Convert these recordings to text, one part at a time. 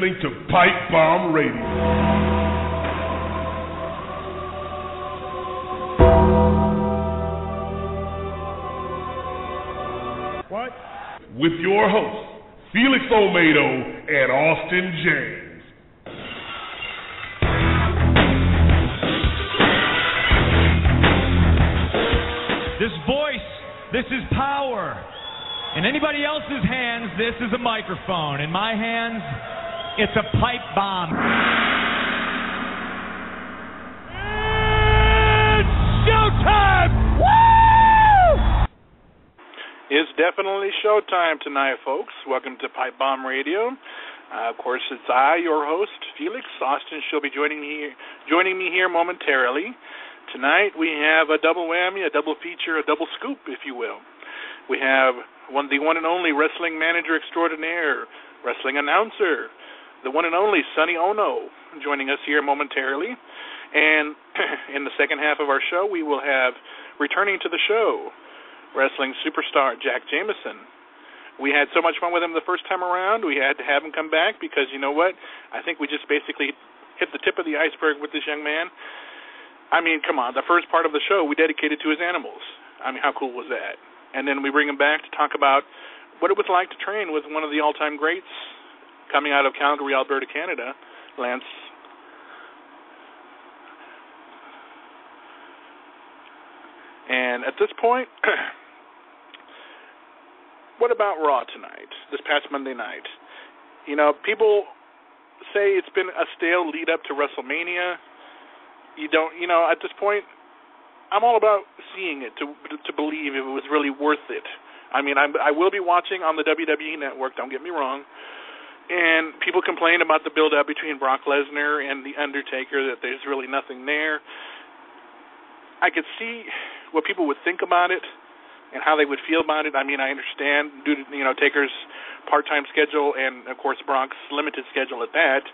listening to Pipebomb Radio. What? With your hosts, Felix Olmedo and Austin James. This voice, this is power. In anybody else's hands, this is a microphone. In my hands, it's a pipe bomb. It's showtime! Woo! It's definitely showtime tonight, folks. Welcome to Pipe Bomb Radio. Of course, it's I, your host, Felix. Austin shall be joining me here momentarily. Tonight we have a double whammy, a double feature, a double scoop, if you will. We have the one and only wrestling manager extraordinaire, wrestling announcer, the one and only Sonny Onoo, joining us here momentarily. And in the second half of our show, we will have, returning to the show, wrestling superstar Jack Jameson. We had so much fun with him the first time around, we had to have him come back because, you know what, I think we just basically hit the tip of the iceberg with this young man. I mean, come on, the first part of the show we dedicated to his animals. I mean, how cool was that? And then we bring him back to talk about what it was like to train with one of the all-time greats coming out of Calgary, Alberta, Canada, Lance. And at this point, what about Raw tonight, this past Monday night? You know, people say it's been a stale lead-up to WrestleMania. At this point, I'm all about seeing it to believe if it was really worth it. I mean, I will be watching on the WWE Network, don't get me wrong, and people complain about the build-up between Brock Lesnar and The Undertaker, that there's really nothing there. I could see what people would think about it and how they would feel about it. I mean, I understand due to, Taker's part-time schedule and, of course, Brock's limited schedule at that,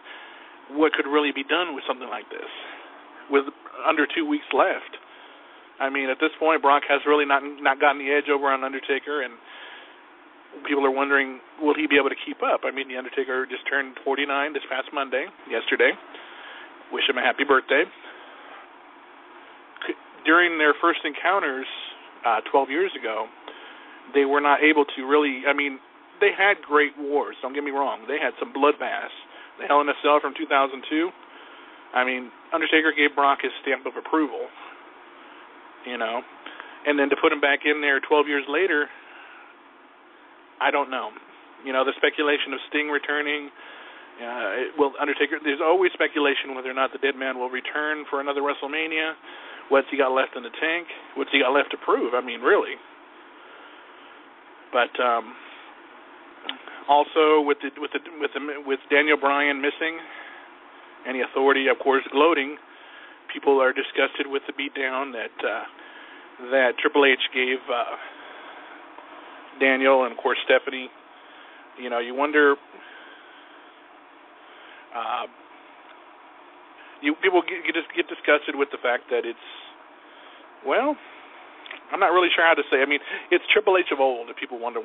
what could really be done with something like this with under 2 weeks left. I mean, at this point, Brock has really not gotten the edge over on Undertaker, and people are wondering, will he be able to keep up? I mean, The Undertaker just turned 49 this past Monday, yesterday. Wish him a happy birthday. During their first encounters 12 years ago, they were not able to really, I mean, they had great wars, don't get me wrong. They had some bloodbaths. The Hell in a Cell from 2002, I mean, Undertaker gave Brock his stamp of approval. And then to put him back in there 12 years later, I don't know. The speculation of Sting returning, Undertaker, there's always speculation whether or not the dead man will return for another WrestleMania. What's he got left in the tank? What's he got left to prove? I mean, really. But also with Daniel Bryan missing, any authority, of course, gloating, people are disgusted with the beatdown that Triple H gave Daniel and, of course, Stephanie. You wonder. People get disgusted with the fact that it's, well, I'm not really sure how to say. I mean, it's Triple H of old. If people wonder,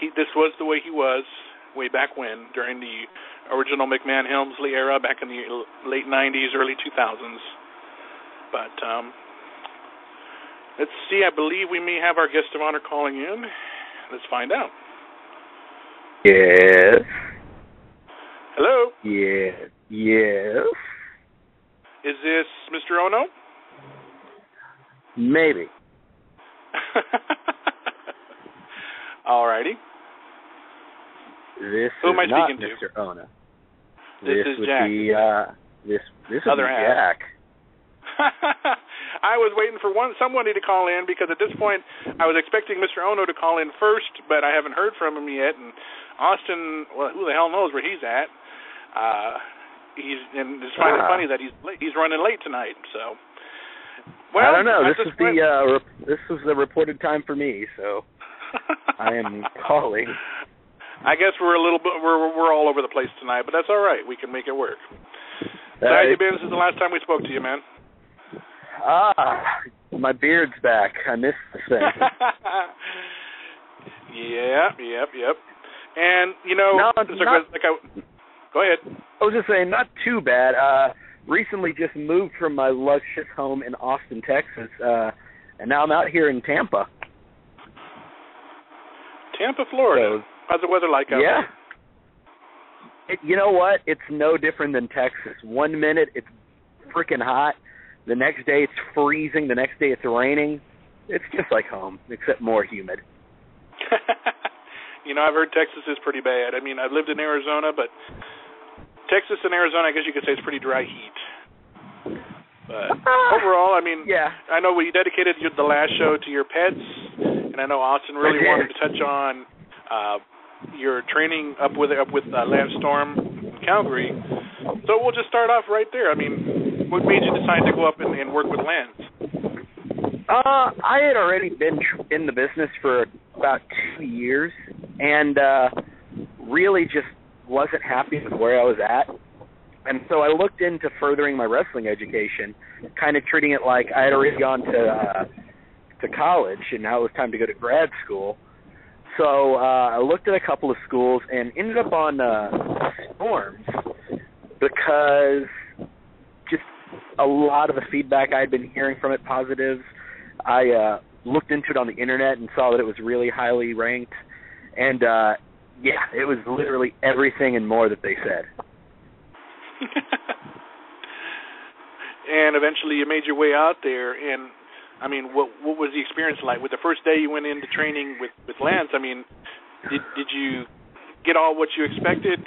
this was the way he was way back when, during the original McMahon-Helmsley era, back in the late 90s, early 2000s. But let's see. I believe we may have our guest of honor calling in. Let's find out. Yes. Hello. Yeah. Yes. Is this Mr. Onoo? Maybe. All righty. This Who am I is not speaking Mr. to? Onoo. This is would Jack. Be, this would Other be half. Jack. I was waiting for somebody to call in because at this point I was expecting Mr. Onoo to call in first, but I haven't heard from him yet. And Austin, well, who the hell knows where he's at? And it's funny that he's running late tonight. So, well, I don't know. This is the reported time for me, so I am calling. I guess we're all over the place tonight, but that's all right. We can make it work. So how you been? This is the last time we spoke to you, man. My beard's back. I missed this thing. Yep. And Go ahead. I was just saying, not too bad. Recently just moved from my luscious home in Austin, Texas, and now I'm out here in Tampa. Tampa, Florida. So, how's the weather like out there? You know what? It's no different than Texas. 1 minute it's freaking hot. The next day it's freezing. The next day it's raining. It's just like home, except more humid. You know, I've heard Texas is pretty bad. I mean, I've lived in Arizona, but Texas and Arizona, I guess you could say it's pretty dry heat. But overall, I mean, I know we dedicated the last show to your pets, and I know Austin really wanted to touch on your training up with Lance Storm in Calgary. So we'll just start off right there. I mean, what made you decide to go up and work with Lance? I had already been in the business for about 2 years, and really just wasn't happy with where I was at. And so I looked into furthering my wrestling education, kind of treating it like I had already gone to college, and now it was time to go to grad school. So I looked at a couple of schools and ended up on Storms because just a lot of the feedback I had been hearing from it, positives. I looked into it on the internet and saw that it was really highly ranked. And, it was literally everything and more that they said. And eventually you made your way out there, and I mean, what was the experience like? With the first day you went into training with Lance, I mean, did you get all what you expected?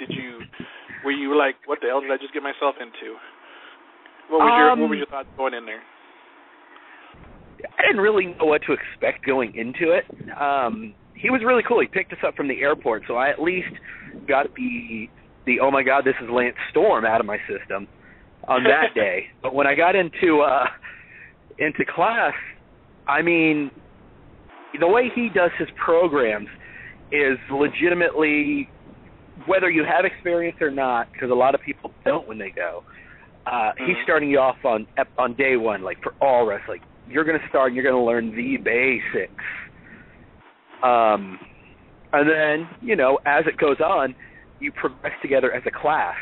Were you like, what the hell did I just get myself into? What was your thoughts going in there? I didn't really know what to expect going into it. He was really cool. He picked us up from the airport, so I at least got the oh my God, this is Lance Storm out of my system on that day. But when I got into class, I mean, the way he does his programs is legitimately, whether you have experience or not, because a lot of people don't when they go, he's starting you off on day one, like for all wrestling. You're going to start and you're going to learn the basics. And then, you know, as it goes on, you progress together as a class.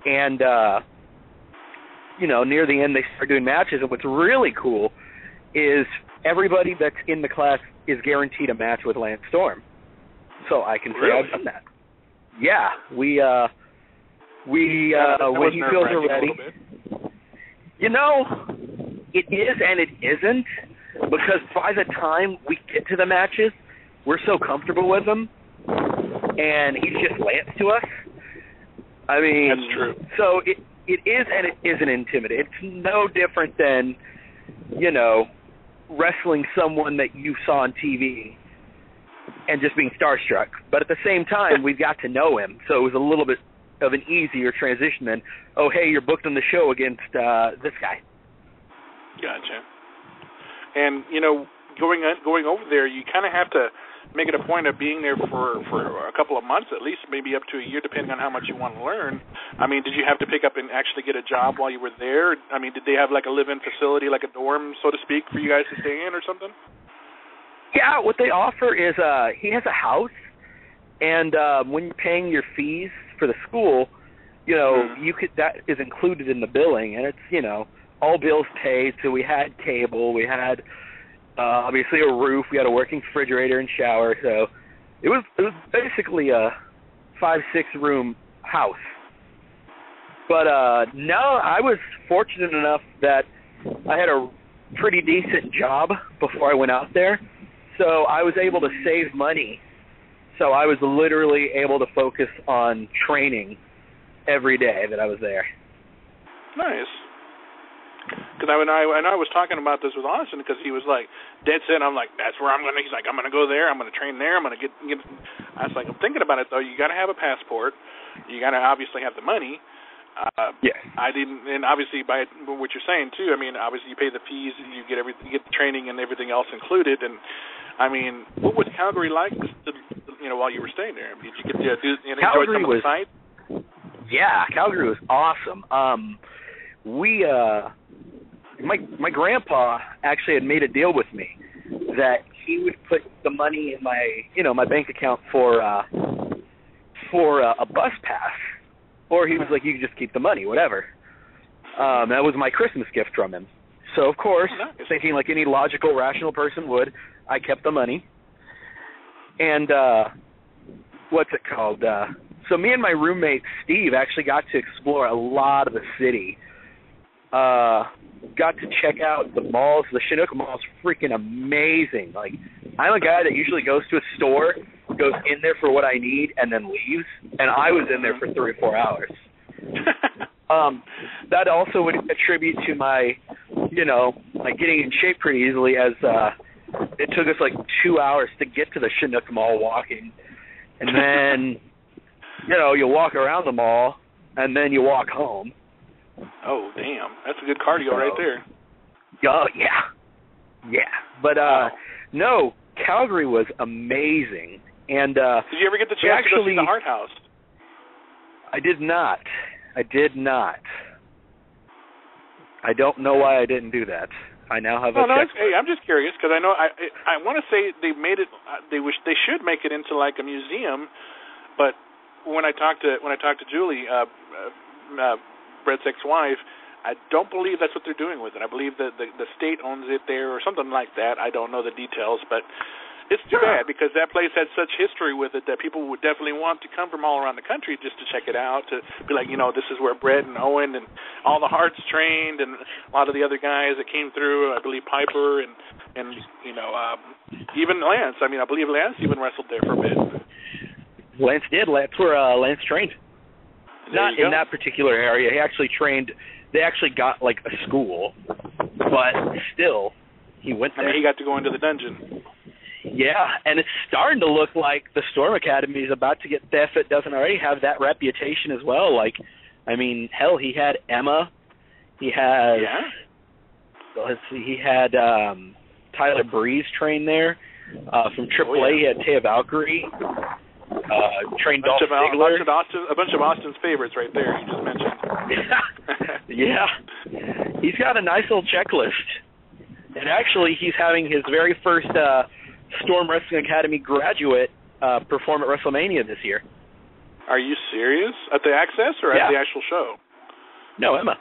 And, you know, near the end they start doing matches. And what's really cool is everybody that's in the class is guaranteed a match with Lance Storm. So I can say I've done that. Yeah, when he feels we're ready. You know, it is and it isn't, because by the time we get to the matches, we're so comfortable with them, and he's just Lance to us. I mean, that's true. So it is and it isn't intimidating. It's no different than, you know, wrestling someone that you saw on TV and just being starstruck. But at the same time, we've got to know him, so it was a little bit of an easier transition than, oh, hey, you're booked on the show against this guy. Gotcha. And, you know, going over there, you kind of have to make it a point of being there for a couple of months, at least maybe up to a year, depending on how much you want to learn. I mean, did you have to pick up and actually get a job while you were there? I mean, did they have like a live-in facility, like a dorm, so to speak, for you guys to stay in or something? Yeah, what they offer is he has a house, and when you're paying your fees for the school, you know, that is included in the billing, and it's, you know, all bills paid. So we had cable, we had obviously a roof, we had a working refrigerator and shower. So it was basically a 5-6 room house. But no, I was fortunate enough that I had a pretty decent job before I went out there, so I was able to save money. So I was literally able to focus on training every day that I was there. Nice. Because I was talking about this with Austin, because he was like, dead set. I'm like, that's where I'm going to, he's like, I'm going to go there. I'm going to train there. I'm going to get, I was like, I'm thinking about it, though. You got to have a passport. You got to obviously have the money. Yes. I didn't, and obviously by what you're saying, too, I mean, obviously you pay the fees, and you get everything, you get the training and everything else included. And, I mean, what was Calgary like, while you were staying there? Did you get to enjoy some of the sites? Yeah, Calgary was awesome. My grandpa actually had made a deal with me that he would put the money in my bank account for a bus pass Or he was like, you can just keep the money, whatever. That was my Christmas gift from him. So, of course, thinking like any logical, rational person would, I kept the money. And what's it called? So me and my roommate, Steve, actually got to explore a lot of the city. Got to check out the malls. The Chinook Mall is freaking amazing. Like, I'm a guy that usually goes to a store, goes in there for what I need, and then leaves. And I was in there for 3 or 4 hours. That also would attribute to my, like getting in shape pretty easily, as it took us like 2 hours to get to the Chinook Mall walking. And then, you walk around the mall, and then you walk home. Oh, damn. That's a good cardio right there. Oh, yeah. Yeah. But, no, Calgary was amazing. And did you ever get the chance to go see the Heart House? I did not. I don't know why I didn't do that. I now have a check. Hey, I'm just curious because I know I want to say they made it. They should make it into like a museum, but when I talked to Julie, Brett's ex-wife, I don't believe that's what they're doing with it. I believe that the state owns it there or something like that. I don't know the details, but it's too bad because that place had such history with it that people would definitely want to come from all around the country just to check it out, to be like, this is where Brett and Owen and all the Harts trained, and a lot of the other guys that came through, I believe Piper and even Lance. I mean, I believe Lance even wrestled there for a bit. Lance did. That's where Lance trained. Not in that particular area. He actually trained. They actually got like a school, but still, he went there. I mean, he got to go into the dungeon. Yeah, and it's starting to look like the Storm Academy is about to get, if it doesn't already have that reputation as well. Like, I mean, hell, he had Emma. He has, let's see, he had Tyler Breeze train there. From AAA, he had Taya Valkyrie. Trained Dolph Ziggler. A bunch of Austin's favorites right there, you just mentioned. Yeah. He's got a nice little checklist. And actually, he's having his very first Storm Wrestling Academy graduate perform at WrestleMania this year. Are you serious? At the Access or at the actual show? No, Emma.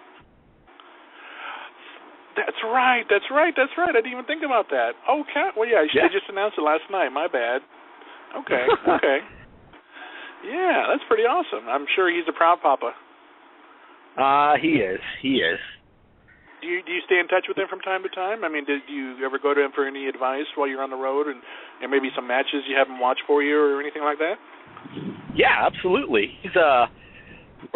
That's right. I didn't even think about that. Oh, well, yeah, they just announced it last night. My bad. Okay. Yeah, that's pretty awesome. I'm sure he's a proud papa. He is. Do you stay in touch with him from time to time? I mean, did you ever go to him for any advice while you're on the road, and maybe some matches you have him watch for you or anything like that? Yeah, absolutely. He's a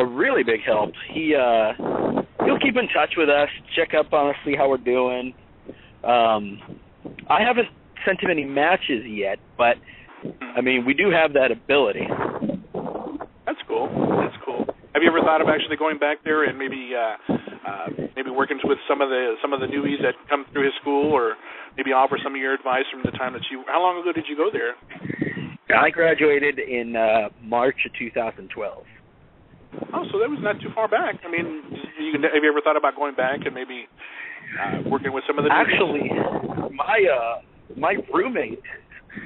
really big help. He'll keep in touch with us, check up on us, see how we're doing. I haven't sent him any matches yet, but I mean, we do have that ability. That's cool. Have you ever thought of actually going back there and maybe working with some of the newbies that come through his school, or maybe offer some of your advice from the time that you? How long ago did you go there? I graduated in March of 2012. Oh, so that was not too far back. I mean, have you ever thought about going back and maybe working with some of the newbies? Actually, my roommate,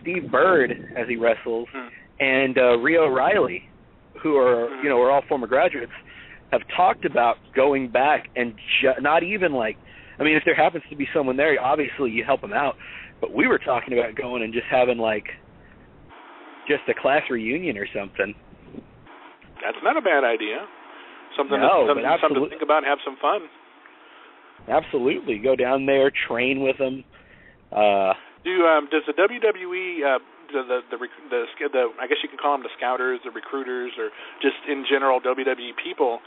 Steve Bird, as he wrestles, and Rio Riley, who are are all former graduates, have talked about going back and not even like, I mean, if there happens to be someone there, obviously you help them out, but we were talking about going and just having like just a class reunion or something. That's not a bad idea. Something to think about and have some fun. Absolutely, go down there, train with them. Does the WWE the I guess you can call them the scouters, the recruiters, or just in general WWE people,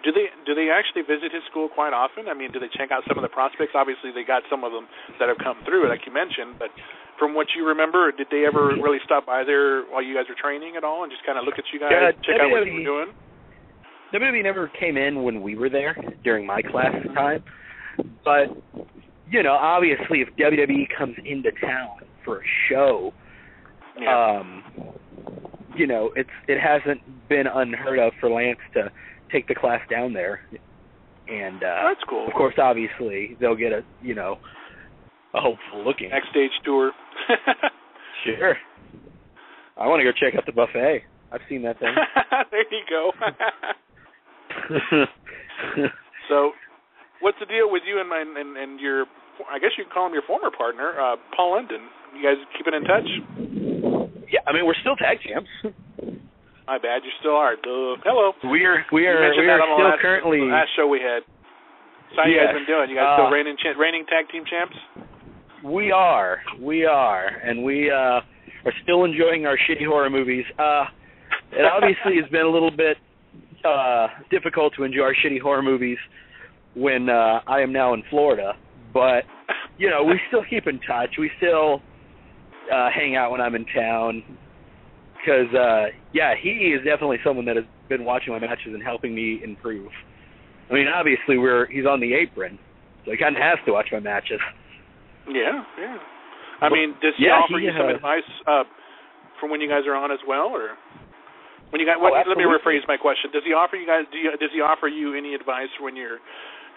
do they actually visit his school quite often? I mean, do they check out some of the prospects? Obviously, they got some of them that have come through, like you mentioned, but from what you remember, did they ever really stop by there while you guys were training at all and just kind of look at you guys, check out what you were doing? WWE never came in when we were there during my class time, but obviously, if WWE comes into town for a show, it hasn't been unheard of for Lance to take the class down there, and that's cool. Of course, obviously, they'll get a hopeful looking backstage tour. Sure. I want to go check out the buffet. I've seen that thing. There you go. So, what's the deal with you and your, I guess you can call him your former partner, Paul London? You guys keeping in touch? Yeah, I mean, we're still tag champs. My bad, you still are. Hello. We are still currently. The last show we had. So how you guys been doing? You guys still reigning tag team champs? We are, and we are still enjoying our shitty horror movies. It obviously has been a little bit difficult to enjoy our shitty horror movies when I am now in Florida, but you know, we still keep in touch. We still hang out when I'm in town because he is definitely someone that has been watching my matches and helping me improve. I mean, obviously he's on the apron, so he kind of has to watch my matches. Yeah. I mean, does he offer you some advice from when you guys are on as well, or when you guys? Let me rephrase my question. Does he offer you guys? Does he offer you any advice when you're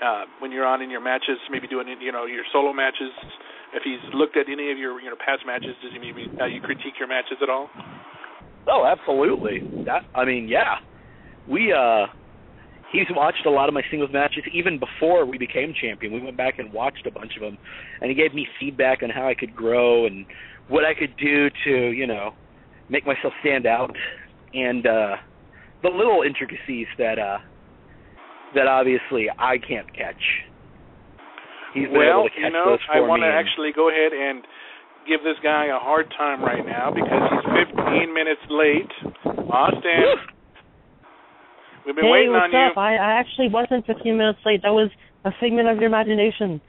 on in your matches? Maybe doing your solo matches. If he's looked at any of your past matches, does he maybe you critique your matches at all? Oh, absolutely. He's watched a lot of my singles matches even before we became champion. We went back and watched a bunch of them, and he gave me feedback on how I could grow and what I could do to, make myself stand out, and the little intricacies that obviously I can't catch. He's been able to catch those for me. I want to actually go ahead and give this guy a hard time right now because he's 15 minutes late. Austin. We've been waiting on you. Hey, what's up? I actually wasn't 15 minutes late. That was a figment of your imagination.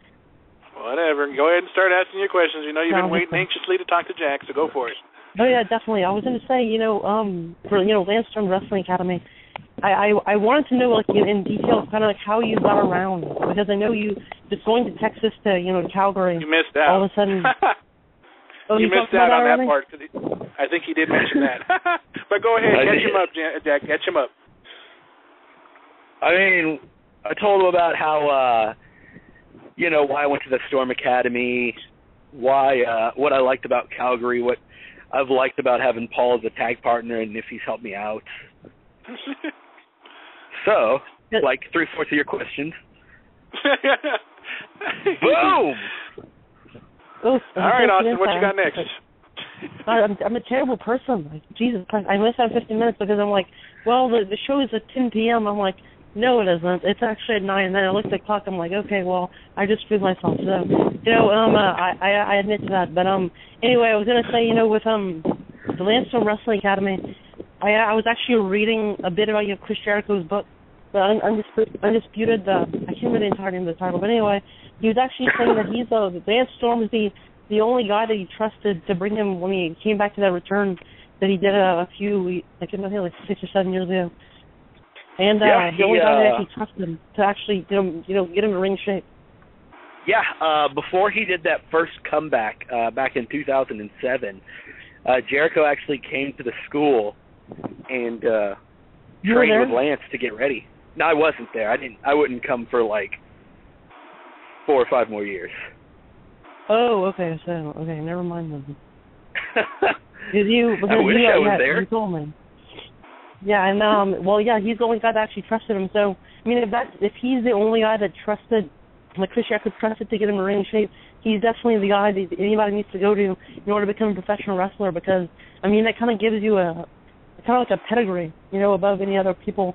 Whatever. Go ahead and start asking your questions. You've been waiting anxiously to talk to Jack, so go for it. Oh, yeah, definitely. I was going to say, for, Landstorm Wrestling Academy, I wanted to know, in detail, kind of how you got around. Because I know you just going to Texas to, Calgary. You missed out. All of a sudden. You missed out on that part. I think he did mention that. But go ahead. Catch him up, Jack. Catch him up. I mean, I told him about how, why I went to the Storm Academy, what I liked about Calgary, what I've liked about having Paul as a tag partner, and if he's helped me out. So, 3/4 of your questions. Boom! All right, Austin, what you got next? I'm a terrible person. Jesus Christ, I missed out 15 minutes because I'm like, the show is at 10 p.m. I'm like, no, it isn't. It's actually at 9. And then I looked at the clock. I'm like, okay, well, I just screwed myself. So, I admit to that. But anyway, I was gonna say, with the Landstorm Wrestling Academy, I was actually reading a bit about Chris Jericho's book, the Undisputed. I can't remember the entire name of the title, but anyway, he was actually saying that Lance Storm is the only guy that he trusted to bring him when he came back to that return that he did a few, like 6 or 7 years ago. And the only guy that actually trusted him to actually get him in ring shape. Yeah, before he did that first comeback back in 2007, Jericho actually came to the school and trained with Lance to get ready. No, I wasn't there. I wouldn't come for 4 or 5 more years. Oh, okay. So never mind then. I wish I was there. You told me. Yeah, and he's the only guy that actually trusted him. So I mean, if he's the only guy that trusted, like Chris Jericho trusted to get him in ring shape, he's definitely the guy that anybody needs to go to in order to become a professional wrestler. Because I mean, that kind of gives you a pedigree, above any other people.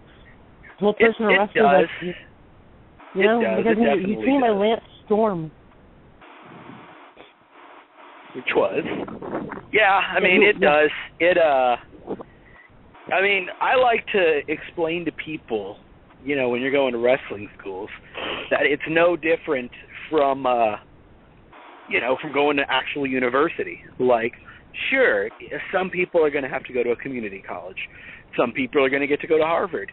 Person or wrestler. It does. Because you seen by Lance Storm. Which was? Yeah, I mean, it does. I mean, I like to explain to people, when you're going to wrestling schools, that it's no different from, from going to actual university. Sure, some people are going to have to go to a community college. Some people are going to get to go to Harvard.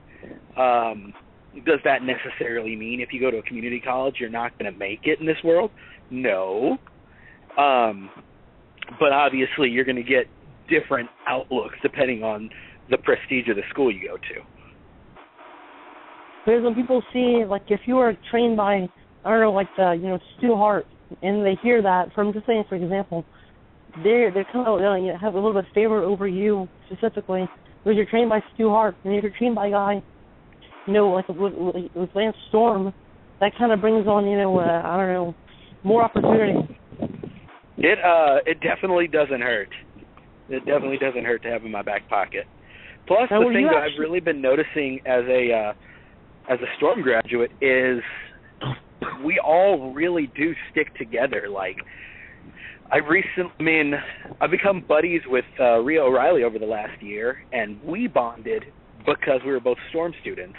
Does that necessarily mean if you go to a community college you're not going to make it in this world? No. But obviously you're going to get different outlooks depending on the prestige of the school you go to. Because when people see, if you were trained by, Stu Hart, and they hear that from, just saying for example, they're kind of have a little bit of favor over you specifically Because you're trained by Stu Hart, and if you're trained by a guy, like with Lance Storm, that kind of brings on, I don't know, more opportunity. It definitely doesn't hurt. It definitely doesn't hurt to have in my back pocket. Plus, the thing that I've really been noticing as a Storm graduate is we all really do stick together. Like, I've become buddies with Rhea O'Reilly over the last year, and we bonded because we were both Storm students.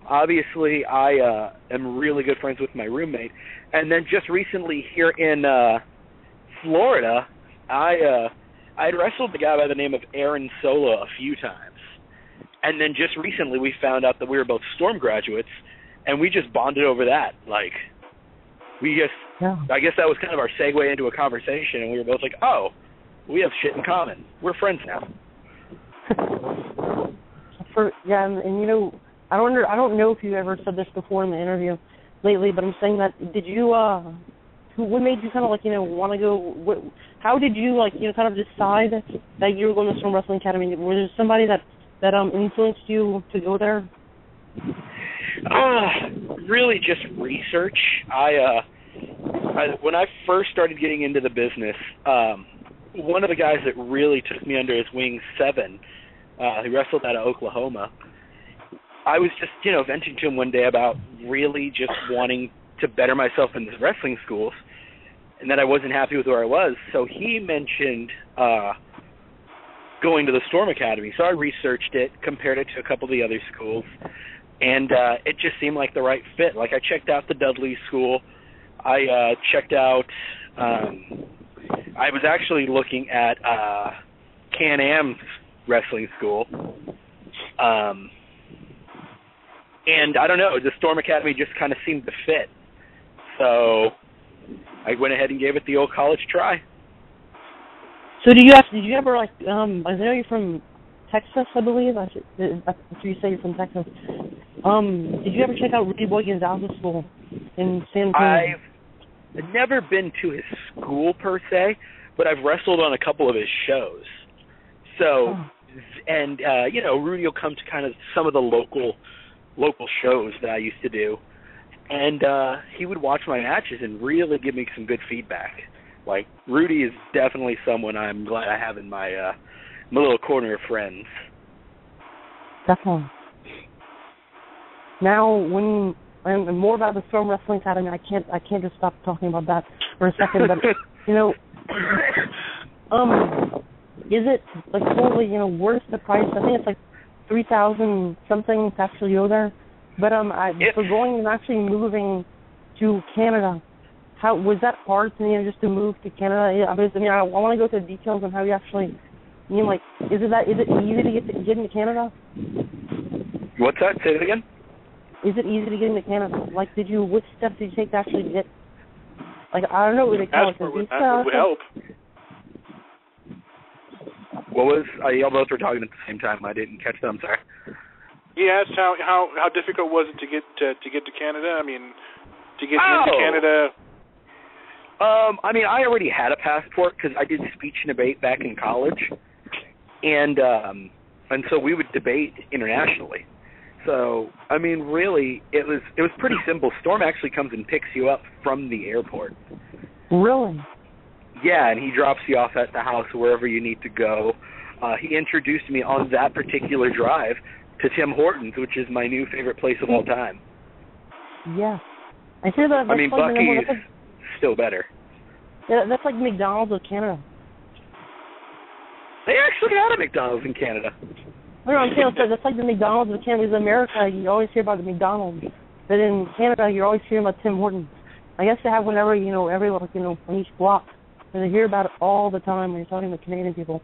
Obviously, I am really good friends with my roommate, and then just recently here in Florida, I had wrestled a guy by the name of Aaron Sola a few times, and then just recently we found out that we were both Storm graduates, and we just bonded over that. Like, I guess that was kind of our segue into a conversation, and we were both like, oh, we have shit in common. We're friends now. I don't know if you ever said this before in the interview lately, but I'm saying that, did you, what made you kind of want to go, how did you kind of decide that you were going to Storm Wrestling Academy? Was there somebody that influenced you to go there? Really just research. When I first started getting into the business, one of the guys that really took me under his wing, Seven, who wrestled out of Oklahoma, I was just, venting to him one day about really just wanting to better myself in the wrestling schools, and that I wasn't happy with where I was. So he mentioned going to the Storm Academy. So I researched it, compared it to a couple of the other schools, and it just seemed like the right fit. Like, I checked out the Dudley School. I checked out, I was actually looking at Can-Am's wrestling school. And I don't know, the Storm Academy just kind of seemed to fit. So I went ahead and gave it the old college try. So did you ever, I know you're from Texas, I believe. That's what you say, you're from Texas. Did you ever check out Rudy Boy Gonzalez's school in San Antonio? I've never been to his school per se, but I've wrestled on a couple of his shows. So, and, Rudy will come to kind of some of the local shows that I used to do, and he would watch my matches and really give me some good feedback. Like, Rudy is definitely someone I'm glad I have in my little corner of friends. Definitely. Now, when and more about the Storm Wrestling Academy, I can't just stop talking about that for a second. But is it totally worth the price? I think it's $3,000 something to actually go there. But for going and actually moving to Canada, how was that hard to just to move to Canada? I want to go to the details on how you actually. Is it easy to get into Canada? What's that? Say it again. Is it easy to get into Canada? What steps did you take to actually get? I don't know what they call it. Passport would help. What was? Y'all both were talking at the same time. I didn't catch that. I'm sorry. He asked how difficult was it to get to Canada? I mean, to get into Canada. I already had a passport because I did speech and debate back in college, and so we would debate internationally. So really, it was pretty simple. Storm actually comes and picks you up from the airport. Really? Yeah, and he drops you off at the house wherever you need to go. He introduced me on that particular drive to Tim Hortons, which is my new favorite place of all time. Yeah. I hear that. Buc-ee's still better. Yeah, that's like McDonald's of Canada. They actually had a McDonald's in Canada. No, I'm saying that's like the McDonald's of Canada. Because in America, you always hear about the McDonald's, but in Canada, you're always hearing about Tim Hortons. I guess they have one every on each block. And I hear about it all the time when you're talking to Canadian people.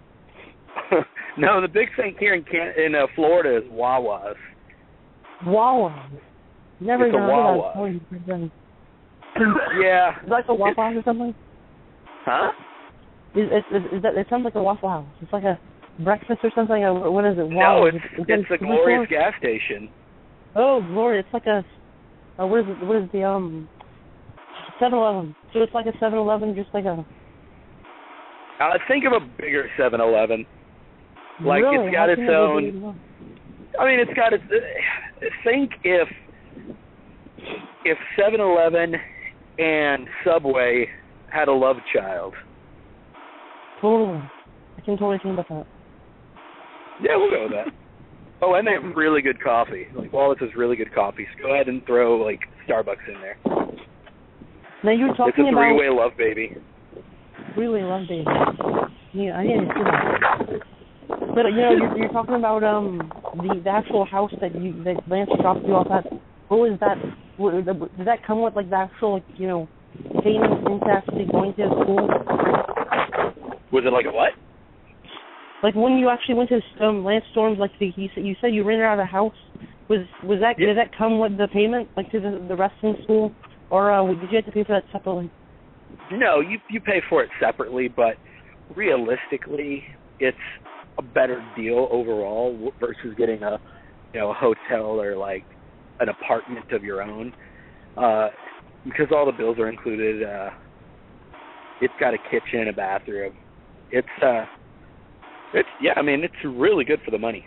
No, the big thing here in Florida is Wawa's. Wawa's? Never even heard of that. Yeah. Is that like a Waffle House or something? Huh? It sounds like a Waffle House. It's like a breakfast or something. What is it? No, it's a glorious gas station. Oh, glorious! It's like a what is the 7-Eleven? So it's like a 7-Eleven, just like a. Think of a bigger 7-Eleven. Like, really? it's got its own... I mean, it's got its... Think if 7-Eleven and Subway had a love child. Totally. I can totally think about that. Yeah, we'll go with that. Oh, and they have really good coffee. Like, Wallace has really good coffee. So go ahead and throw, like, Starbucks in there. Now, you were talking it's a about... three-way love baby. Three-way love baby. Yeah, I didn't see that. But, you know, you're talking about the actual house that Lance dropped you off at. What was that? Did that come with, like, the actual, like, you know, payments into actually going to school? Was it like a what? Like when you actually went to Lance Storm's, like you said you rented out a house. Was that did that come with the payment, like to the wrestling school, or did you have to pay for that separately? No, you pay for it separately, but realistically, it's a better deal overall versus getting a hotel or like an apartment of your own, because all the bills are included. It's got a kitchen, a bathroom. It's really good for the money.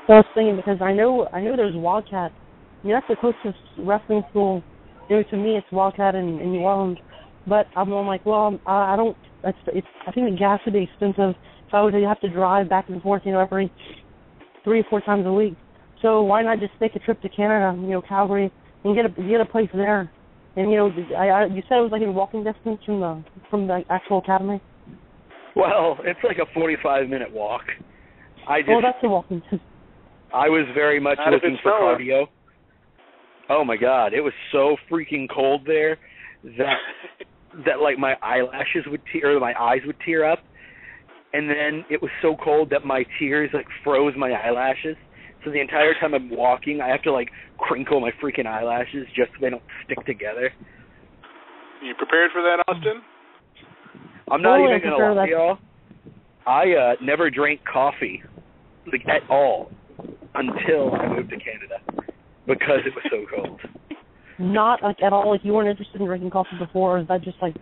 So I was thinking, because I know there's Wildcat. I mean, that's the closest wrestling school. You know, to me, it's Wildcat in New Orleans. But I'm like, well, I don't. I think the gas would be expensive if I would have to drive back and forth, you know, every 3 or 4 times a week. So why not just take a trip to Canada, you know, Calgary, and get a place there? And you know, you said it was like in walking distance from the actual academy. Well, it's like a 45-minute walk. That's a walking distance. I was very much looking for cardio. Oh my God, it was so freaking cold there that like my eyelashes would my eyes would tear up, and then it was so cold that my tears like froze my eyelashes. So the entire time I'm walking, I have to like crinkle my freaking eyelashes just so they don't stick together. You prepared for that, Austin? I'm not even going to lie to y'all. I never drank coffee, like, at all until I moved to Canada because it was so cold. Not like at all? Like you weren't interested in drinking coffee before? Or is that just like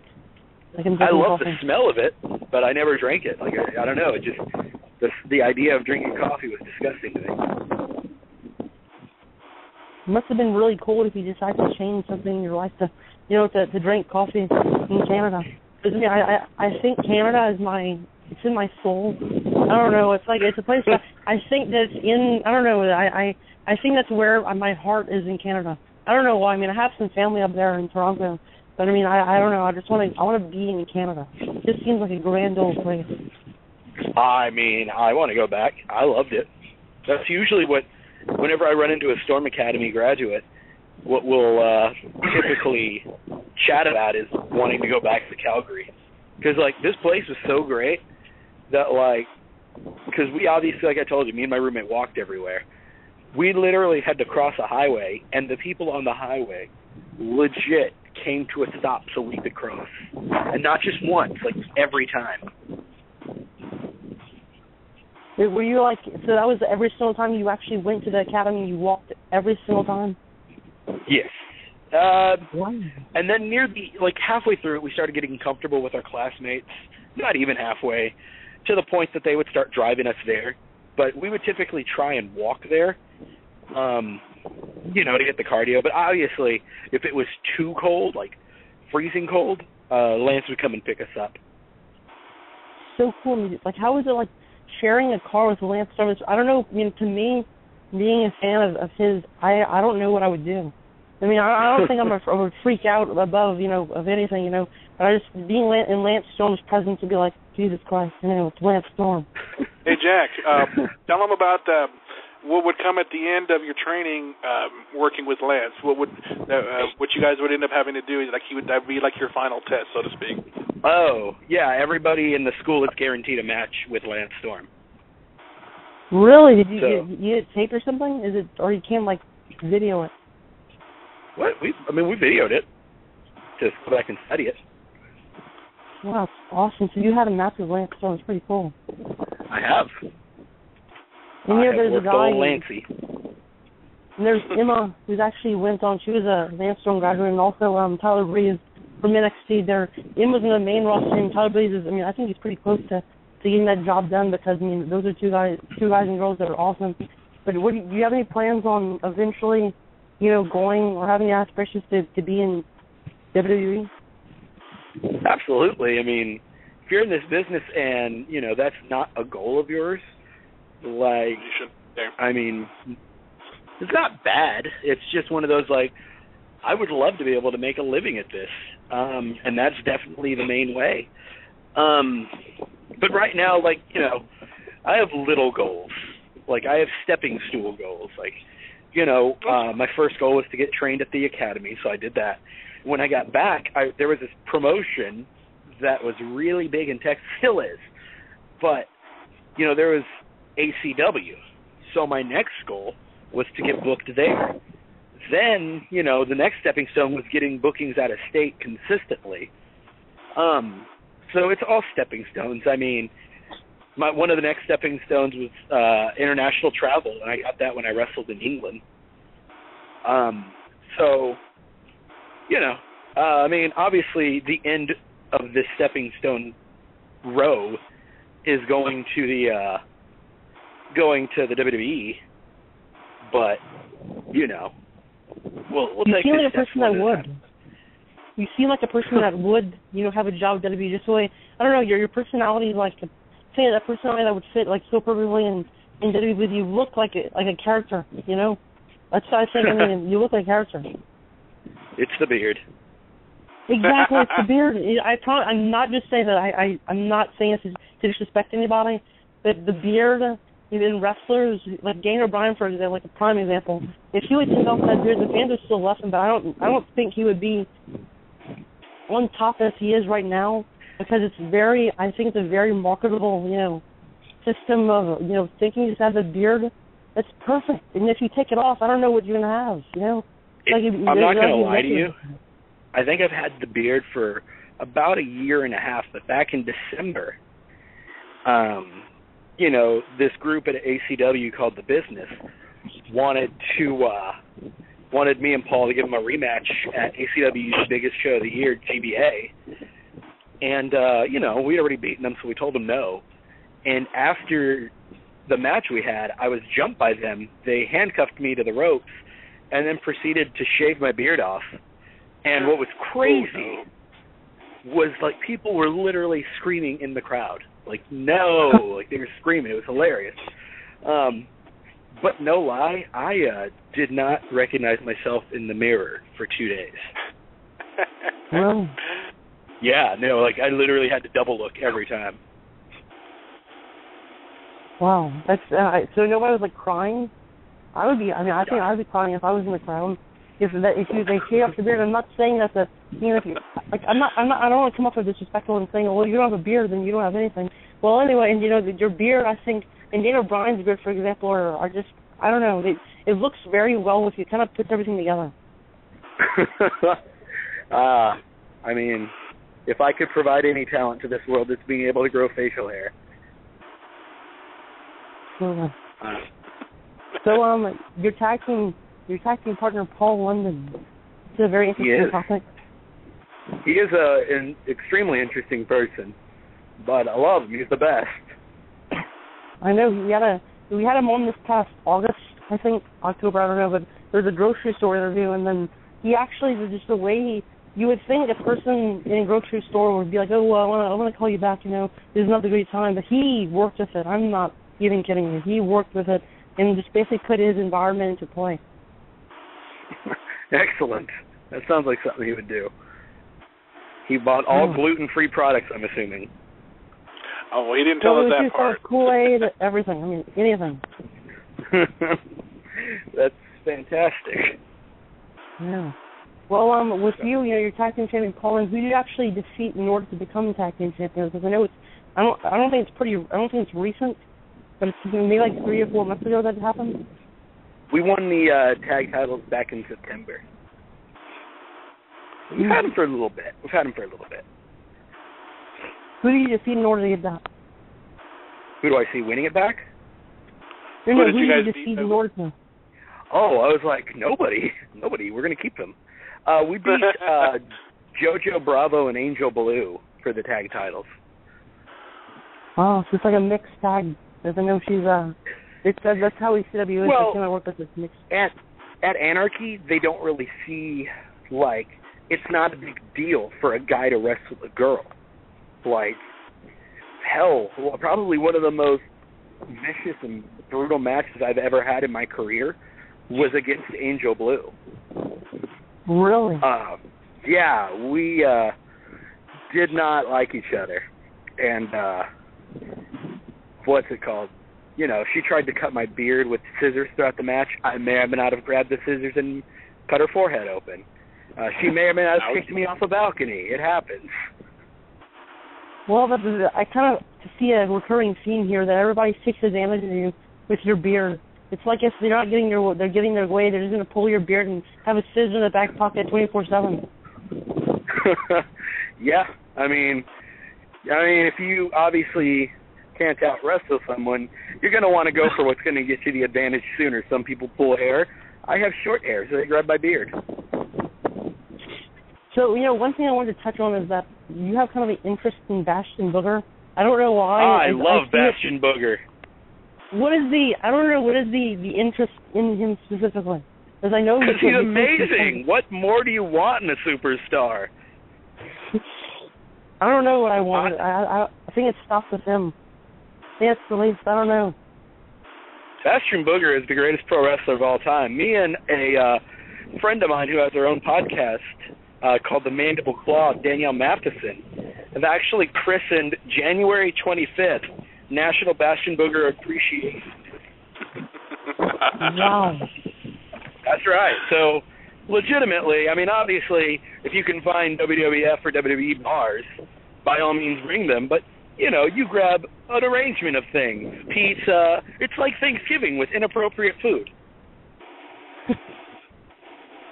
I love the smell of it, but I never drank it. Like, I don't know. It just... The idea of drinking coffee was disgusting to me. It must have been really cool if you decided to change something in your life to drink coffee in Canada. Because I think Canada is it's in my soul. I don't know. It's like it's a place that I think that's in. I don't know. I think that's where my heart is in Canada. I don't know why. I mean, I have some family up there in Toronto, but I mean, I don't know. I want to be in Canada. It just seems like a grand old place. I mean, I want to go back. I loved it. That's usually whenever I run into a Storm Academy graduate, what we'll typically chat about is wanting to go back to Calgary. Because, like, this place was so great that, like, because we obviously, like I told you, me and my roommate walked everywhere. We literally had to cross a highway, and the people on the highway legit came to a stop so we could cross. And not just once, like, every time. Were you like, so that was every single time you actually went to the academy, you walked every single time? Yes. And then halfway through it, we started getting comfortable with our classmates, not even halfway, to the point that they would start driving us there. But we would typically try and walk there, to get the cardio. But obviously, if it was too cold, like freezing cold, Lance would come and pick us up. So cool. Like, how was it like sharing a car with Lance Storm? I don't know. I mean, to me, being a fan of his, I don't know what I would do. I mean, I don't think I would freak out above, of anything, But I just, being in Lance Storm's presence would be like, Jesus Christ, it's Lance Storm. Hey, Jack, tell them about what would come at the end of your training working with Lance. What you guys would end up having to do is that'd be like your final test, so to speak. Oh, yeah, everybody in the school is guaranteed a match with Lance Storm. Really? Did you get tape or something? Is it, or you can't video it? What? We videoed it. Just go back and study it. Wow, that's awesome. So you had a match with Lance Storm. It's pretty cool. I have. And there's a guy. Lancey. And there's Emma, who's actually went on. She was a Lance Storm graduate, and also Tyler Breeze from NXT. Emma's in the main roster, and Tyler Breeze is. I think he's pretty close to getting that job done, because I mean those are two guys and girls that are awesome. But do you have any plans on eventually, going or having the aspirations to be in WWE? Absolutely. I mean, if you're in this business and that's not a goal of yours, like, I mean, it's not bad. It's just one of those, like, I would love to be able to make a living at this, and that's definitely the main way. But right now, like, I have little goals. Like, I have stepping stool goals. Like, my first goal was to get trained at the academy, so I did that. When I got back, there was this promotion that was really big in Texas, still is. But, there was ACW. So my next goal was to get booked there. Then, the next stepping stone was getting bookings out of state consistently. So it's all stepping stones. I mean, one of the next stepping stones was international travel, and I got that when I wrestled in England. So, I mean, obviously the end of this stepping stone row is going to the WWE, but we'll you take seem this like a person that would. You seem like a person that would, have a job at WWE. Just the way, I don't know, your personality is like a personality that would fit like so perfectly in WWE. You look like a character, That's what I think. I mean, you look like a character. It's the beard. Exactly, it's the beard. I'm not just saying that. I'm not saying this to disrespect anybody, but the beard, even wrestlers like Daniel Bryan, for example, like a prime example. If he would take off that beard, the fans would still love him. But I don't think he would be on top as he is right now, because I think it's a very marketable, system of thinking you just have a beard. That's perfect. And if you take it off, I don't know what you're gonna have. I'm not gonna lie to you. I think I've had the beard for about a year and a half, but back in December, this group at ACW called The Business wanted me and Paul to give them a rematch at ACW's biggest show of the year, GBA. And, we'd already beaten them, so we told them no. And after the match we had, I was jumped by them. They handcuffed me to the ropes and then proceeded to shave my beard off. And what was crazy was, like, people were literally screaming in the crowd. Like, no, like, they were screaming. It was hilarious. But no lie, I did not recognize myself in the mirror for 2 days. Well, yeah, no, like, I literally had to double look every time. Wow, that's so nobody was like crying. I think I'd be crying if I was in the crowd. If they shave off your beard. I'm not saying that if you like, I don't want to come off as disrespectful and saying, well, you don't have a beard, then you don't have anything. Well, anyway, and your beard, I think, and Daniel Bryan's beard, for example, are just, I don't know, it looks very well with you. It kind of puts everything together. I mean, if I could provide any talent to this world, it's being able to grow facial hair. So, your tag team partner, Paul London, is a very interesting topic. He is an extremely interesting person, but I love him. He's the best. I know. We had him on this past August, I think, October, I don't know, but there's a grocery store interview, and then he actually, just the way you would think a person in a grocery store would be like, oh, well, I want to call you back, this is not a great time, but he worked with it. I'm not even kidding you. He worked with it and just basically put his environment into play. Excellent. That sounds like something he would do. He bought all gluten-free products, I'm assuming. Oh, well, he didn't tell us that part. Kool-Aid, everything. I mean, anything. That's fantastic. Yeah. Well, with you, your tag team champion, Paul, who did you actually defeat in order to become tag team champion? Because I know I don't think it's recent, but it's maybe like 3 or 4 months ago that happened. We won the tag titles back in September. We've had them for a little bit. Who did you defeat in order to get that? Who do I see winning it back? Who did you defeat in order to? Oh, I was like, nobody. We're going to keep them. We beat Jojo Bravo and Angel Blue for the tag titles. Oh, so it's like a mixed tag. Because I know she's that's how ECW is. Well, They kind of work with this mixed. At Anarchy, they don't really see, like, it's not a big deal for a guy to wrestle a girl. Like, hell, probably one of the most vicious and brutal matches I've ever had in my career was against Angel Blue. Really? Yeah, we did not like each other. And, what's it called? You know, she tried to cut my beard with scissors throughout the match. I may or may not have grabbed the scissors and cut her forehead open. She may or may not have kicked me off a balcony. It happens. Well, I kind of see a recurring theme here that everybody takes advantage of you with your beard. It's like if they're not getting their way, they're just going to pull your beard and have a scissor in the back pocket 24/7. Yeah, I mean, if you obviously can't out-wrestle someone, you're going to want to go for what's going to get you the advantage sooner. Some people pull hair. I have short hair, so they grab my beard. So, one thing I wanted to touch on is that you have kind of an interest in Bastion Booger. I don't know why. I love Bastion Booger. What is the interest in him specifically? Because I know because he's amazing. What more do you want in a superstar? I don't know what I want. I think it stops with him. I think it's the least. I don't know. Bastion Booger is the greatest pro wrestler of all time. Me and a friend of mine who has her own podcast called The Mandible Claw, Danielle Matheson, have actually christened January 25th National Bastion Booger Appreciation. Wow. That's right. So, legitimately, I mean, obviously, if you can find WWF or WWE bars, by all means bring them, but, you grab an arrangement of things. Pizza. It's like Thanksgiving with inappropriate food.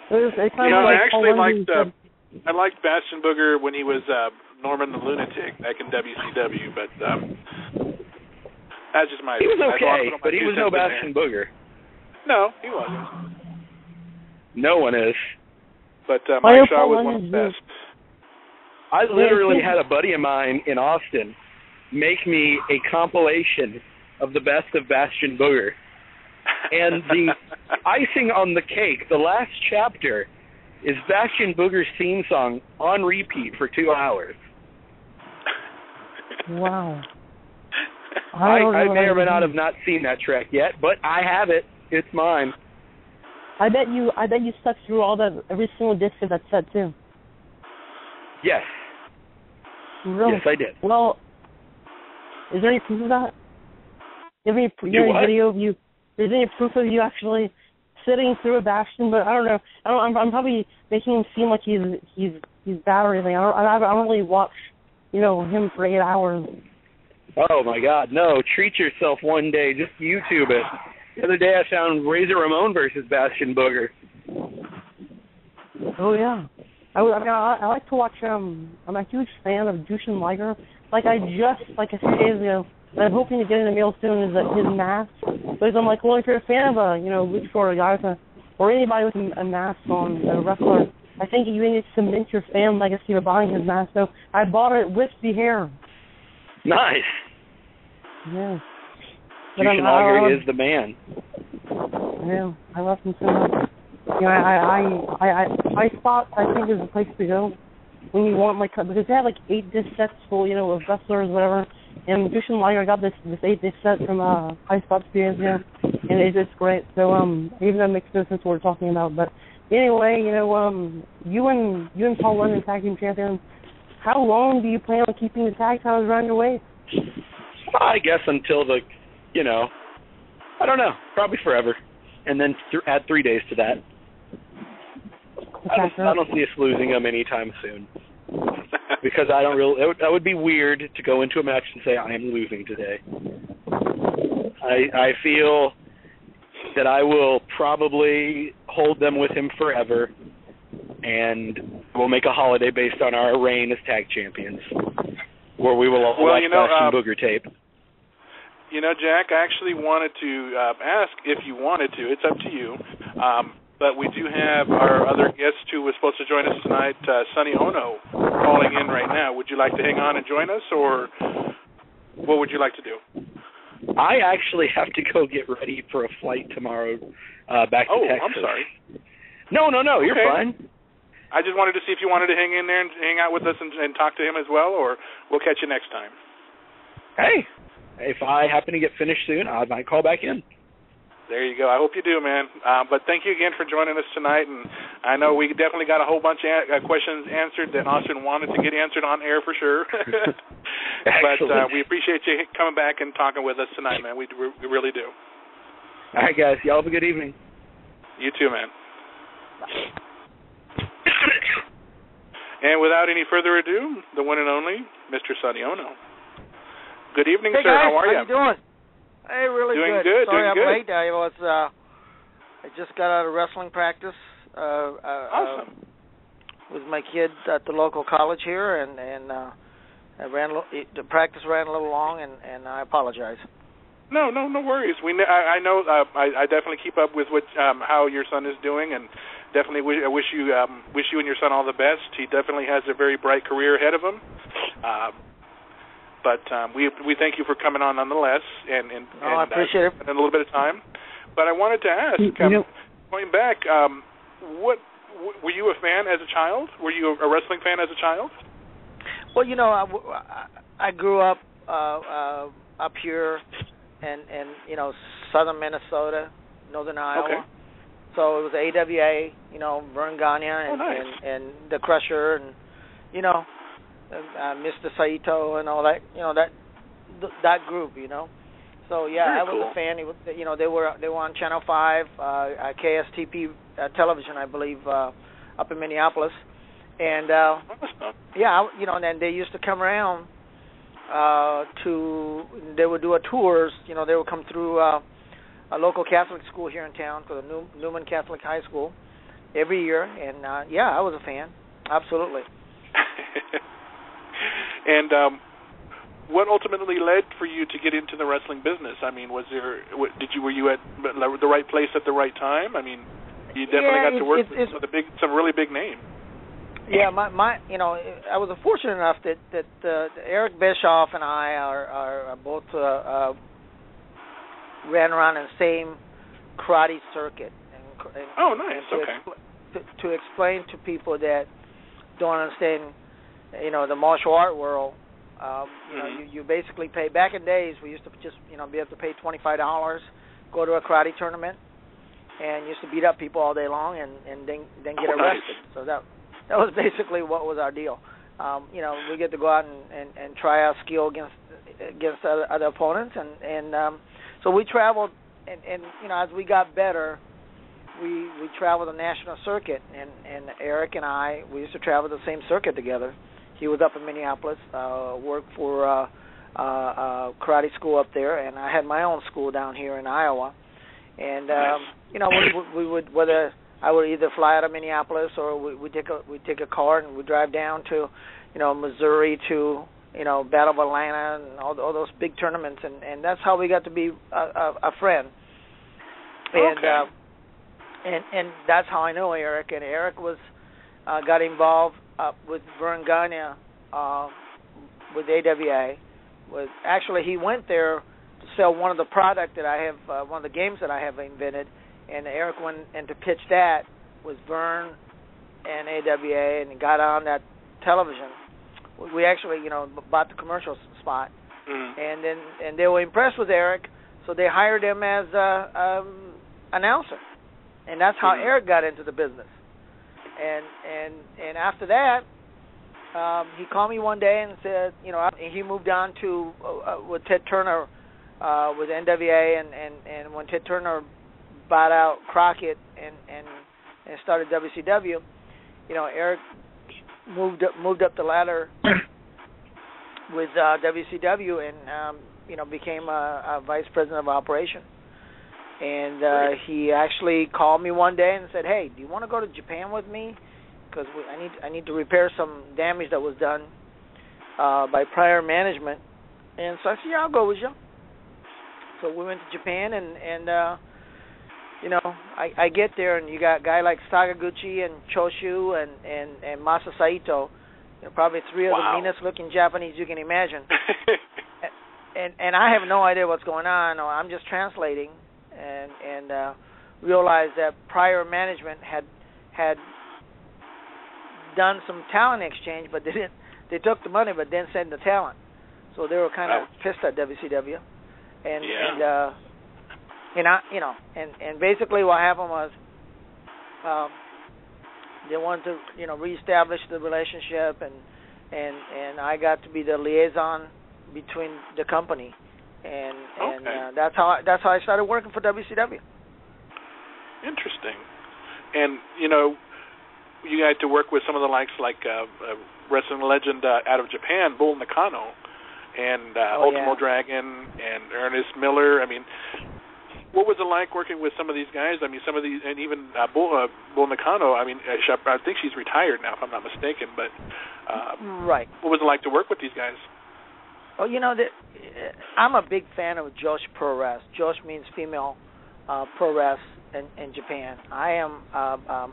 I liked Bastion Booger when he was Norman the Lunatic back in WCW, but that's just my... He was okay, but he was no Bastion Booger. No, he wasn't. No one is. But Mike Shaw was one of the best. I literally had a buddy of mine in Austin make me a compilation of the best of Bastion Booger. And the icing on the cake, the last chapter, is Bastion Booger's theme song on repeat for 2 hours. Wow. I may or may not have not seen that track yet, but I have it. It's mine. I bet you stuck through every single disc of that set too. Yes. Really? Yes, I did. Well, is there any proof of that? Is there any video of you? Is there any proof of you actually sitting through a Bastion? But I don't know. I'm probably making him seem like he's bad or anything. I don't really watch, him for 8 hours. Oh my God, no! Treat yourself one day. Just YouTube it. The other day I found Razor Ramon versus Bastion Booger. Oh yeah. I like to watch. I'm a huge fan of Jushin Liger. Like a few days ago, and I'm hoping to get in the mail soon. Is his mask? Because I'm like, well, if you're a fan of luchador guys or anybody with a mask on, a wrestler, I think you need to cement your fan legacy by buying his mask. So I bought it with the hair. Nice. Yeah. Jushin Liger is the man. Yeah, I love him so much. I thought I think is the place to go when you want because they have 8 disc sets full, of wrestlers, whatever. And Jushin Liger got this 8 disc set from High Spot Studios, and it's great. So even though it makes no sense what we're talking about, but anyway, you and Paul London tag team champions. How long do you plan on keeping the tag titles around your waist? I guess until I don't know, probably forever, and then add 3 days to that. I don't see us losing them anytime soon, because that would be weird to go into a match and say I am losing today. I feel that I will probably hold them with him forever, and we'll make a holiday based on our reign as tag champions, where we will all watch Bastion Booger tape. Jack, I actually wanted to ask if you wanted to. It's up to you. But we do have our other guest who was supposed to join us tonight, Sonny Onoo, calling in right now. Would you like to hang on and join us, or? What would you like to do? I actually have to go get ready for a flight tomorrow back to Texas. Oh, I'm sorry. No, you're fine. I just wanted to see if you wanted to hang in there and hang out with us and talk to him as well, or we'll catch you next time. Hey, if I happen to get finished soon, I might call back in. There you go. I hope you do, man. But thank you again for joining us tonight. And I know we definitely got a whole bunch of questions answered that Austin wanted to get answered on air for sure. But we appreciate you coming back and talking with us tonight, man. We really do. All right, guys. Y'all have a good evening. You too, man. And without any further ado, the one and only Mr. Sonny Onoo. Good evening, hey sir. Guys, how are you? How you doing? Hey, really doing good. Sorry doing I'm good. late. I just got out of wrestling practice. Awesome. With my kid at the local college here, and the practice ran a little long, and I apologize. No worries. I know. I definitely keep up with how your son is doing, and definitely wish you and your son all the best. He definitely has a very bright career ahead of him. But we thank you for coming on nonetheless, and I appreciate it. In a little bit of time. But I wanted to ask, going back, what were you a fan as a child? Were you a wrestling fan as a child? Well, I grew up up here, and southern Minnesota, northern Iowa. Okay. So it was AWA, Vern Gagne and the Crusher, and Mr. Saito and all that, that group, So yeah, Very I was cool. a fan. They were on Channel 5, KSTP television, I believe, up in Minneapolis, and and then they used to come around they would do tours. They would come through a local Catholic school here in town called the Newman Catholic High School every year, and I was a fan, absolutely. And what ultimately led for you to get into the wrestling business? I mean, were you at the right place at the right time? I mean, you definitely got to work with some really big names. Yeah, I was fortunate enough that Eric Bischoff and I are both ran around in the same karate circuit. Nice. Okay. To explain to people that don't understand, the martial art world, you basically pay. Back in days, we used to just be able to pay $25, go to a karate tournament, and used to beat up people all day long, and then get arrested. Nice. So that was basically what was our deal. We get to go out and try our skill against other opponents, and so we traveled, and as we got better, we traveled the national circuit, and Eric and I, we used to travel the same circuit together. He was up in Minneapolis, worked for karate school up there, and I had my own school down here in Iowa. And we would, whether I would either fly out of Minneapolis or we take a car and we drive down to, Missouri to, Battle of Atlanta and all those big tournaments, and that's how we got to be a friend. And and that's how I know Eric. And Eric got involved with Vern Gagne with AWA. Actually, he went there to sell one of the product that I have, one of the games that I have invented, and Eric went and to pitch that with Vern and AWA, and got on that television. We actually, bought the commercial spot, and they were impressed with Eric, so they hired him as announcer, and that's how Eric got into the business. And after that, he called me one day and said, he moved on to with Ted Turner with NWA, and when Ted Turner bought out Crockett and started WCW, Eric moved up the ladder with WCW and became a vice president of operation. And he actually called me one day and said, "Hey, do you want to go to Japan with me? Because I need to repair some damage that was done by prior management." And so I said, "Yeah, I'll go with you." So we went to Japan, and I get there, and you got a guy like Sakaguchi and Choshu and Masa Saito, probably three of the meanest looking Japanese you can imagine. and I have no idea what's going on, or I'm just translating, and realized that prior management had done some talent exchange, but they took the money but didn't send the talent, so they were kind of pissed at WCW, and basically what happened was they wanted to reestablish the relationship, and I got to be the liaison between the company, and that's how I started working for WCW. Interesting. And you got to work with some of the likes like wrestling legend out of Japan, Bull Nakano, and Ultimo Dragon, and Ernest Miller. I mean, what was it like working with some of these guys? I mean, some of these, and even Bull Nakano. I mean, I think she's retired now, if I'm not mistaken. But right. What was it like to work with these guys? Oh, I'm a big fan of Josh Pro Wrest. Josh means female pro wrest in Japan. I am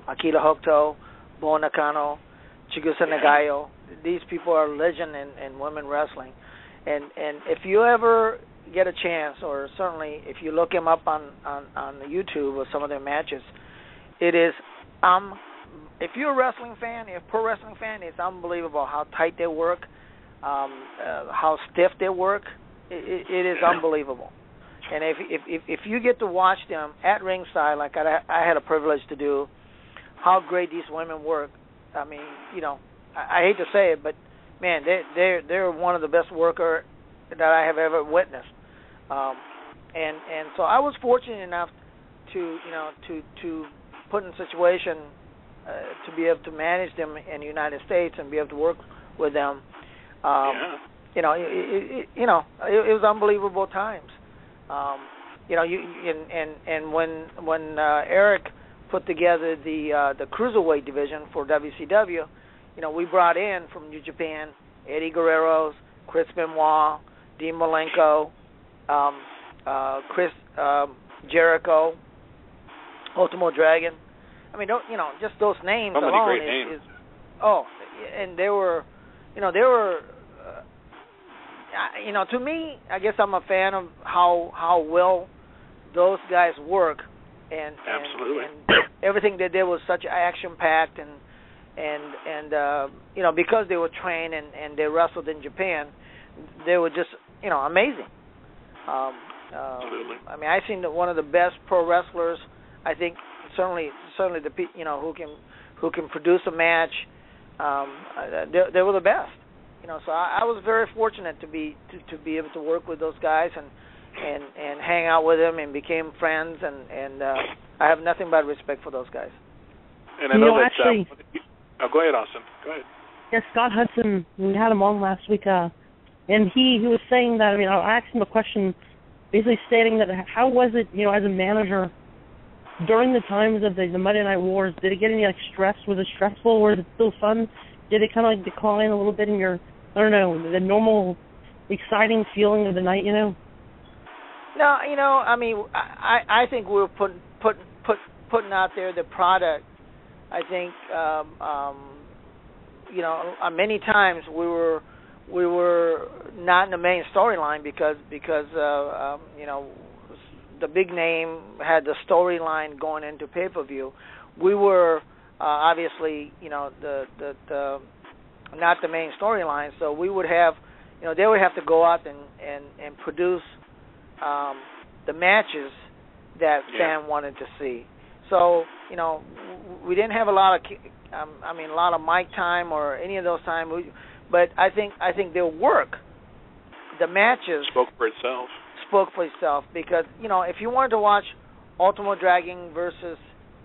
Akira Hokuto, Bull Nakano, Chigusa Nagayo. These people are legend in women wrestling. And if you ever get a chance, or certainly if you look them up on the YouTube or some of their matches, it is if you're a wrestling fan, if pro wrestling fan, it's unbelievable how tight they work, how stiff they work. It is unbelievable. And if you get to watch them at ringside, like I had a privilege to do, how great these women work. I mean, I hate to say it, but man, they're one of the best workers that I have ever witnessed. And so I was fortunate enough to put in a situation to be able to manage them in the United States and be able to work with them. It was unbelievable times. And when Eric put together the cruiserweight division for WCW, we brought in from New Japan Eddie Guerrero, Chris Benoit, Dean Malenko, Chris Jericho, Ultimo Dragon. I mean, just those names alone is and they were to me, I guess I'm a fan of how well those guys work, and everything they did was such action packed, and because they were trained and they wrestled in Japan, they were just amazing. Absolutely. I mean, I've seen one of the best pro wrestlers. I think certainly the who can produce a match. They were the best. So I was very fortunate to be able to work with those guys and hang out with them and became friends, and I have nothing but respect for those guys. And I know that. Actually, go ahead, Austin. Go ahead. Yeah, Scott Hudson. We had him on last week, and he was saying that. I mean, I asked him a question, basically stating that how was it, as a manager during the times of the Monday Night Wars? Did it get any stress? Was it stressful, or was it still fun? Did it kind of decline a little bit in your, I don't know, the normal exciting feeling of the night, No, I mean, I think we were putting out there the product. I think, many times we were not in the main storyline because the big name had the storyline going into pay-per-view. We were obviously, the not the main storyline, so we would have, they would have to go out and produce the matches that fan wanted to see. So, we didn't have a lot of mic time or any of those time, but I think their work, the matches spoke for itself. Because if you wanted to watch Ultimo Dragon versus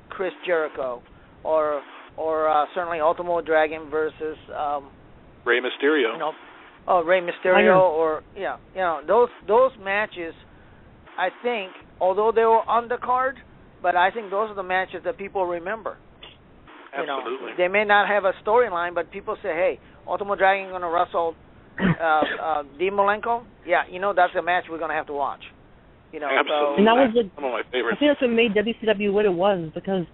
Chris Jericho, or certainly Ultimo Dragon versus Rey Mysterio. Rey Mysterio, or those matches. I think, although they were on the card, but I think those are the matches that people remember. Absolutely. They may not have a storyline, but people say, "Hey, Ultimo Dragon going to wrestle Dean Malenko." Yeah, that's a match we're going to have to watch. Absolutely. And that was some of my favorites. I think that's what made WCW what it was, because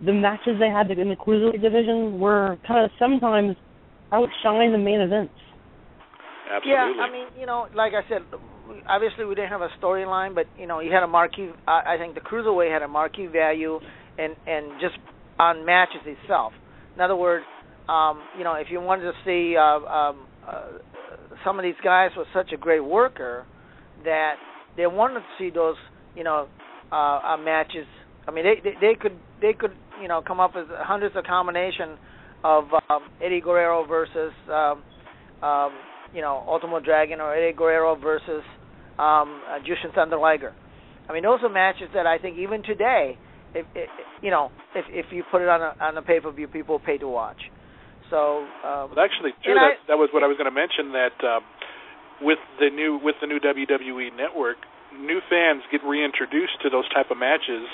the matches they had in the cruiserweight division were kind of sometimes outshine the main events. Absolutely. Yeah, I mean, like I said, obviously we didn't have a storyline, but you had a marquee. I think the cruiserweight had a marquee value, and just on matches itself. In other words, if you wanted to see some of these guys were such a great worker that they wanted to see those matches. I mean, they could come up with hundreds of combination of Eddie Guerrero versus Ultimo Dragon, or Eddie Guerrero versus Jushin Thunder Liger. I mean, those are matches that I think even today, if you put it on a pay-per-view, people pay to watch. So actually, too, that was what I was going to mention. That with the new WWE Network, new fans get reintroduced to those type of matches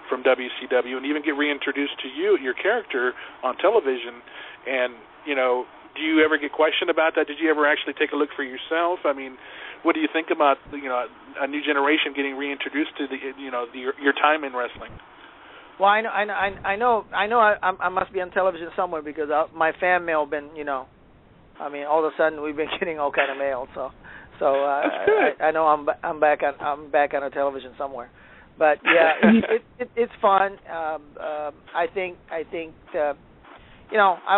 from WCW, and even get reintroduced to your character on television. And do you ever get questioned about that? Did you ever actually take a look for yourself? I mean, what do you think about a new generation getting reintroduced to your time in wrestling? Well, I know I must be on television somewhere, because my fan mail been I mean, all of a sudden we've been getting all kind of mail. So that's good. I know I'm back on a television somewhere. But yeah, it's fun. I think I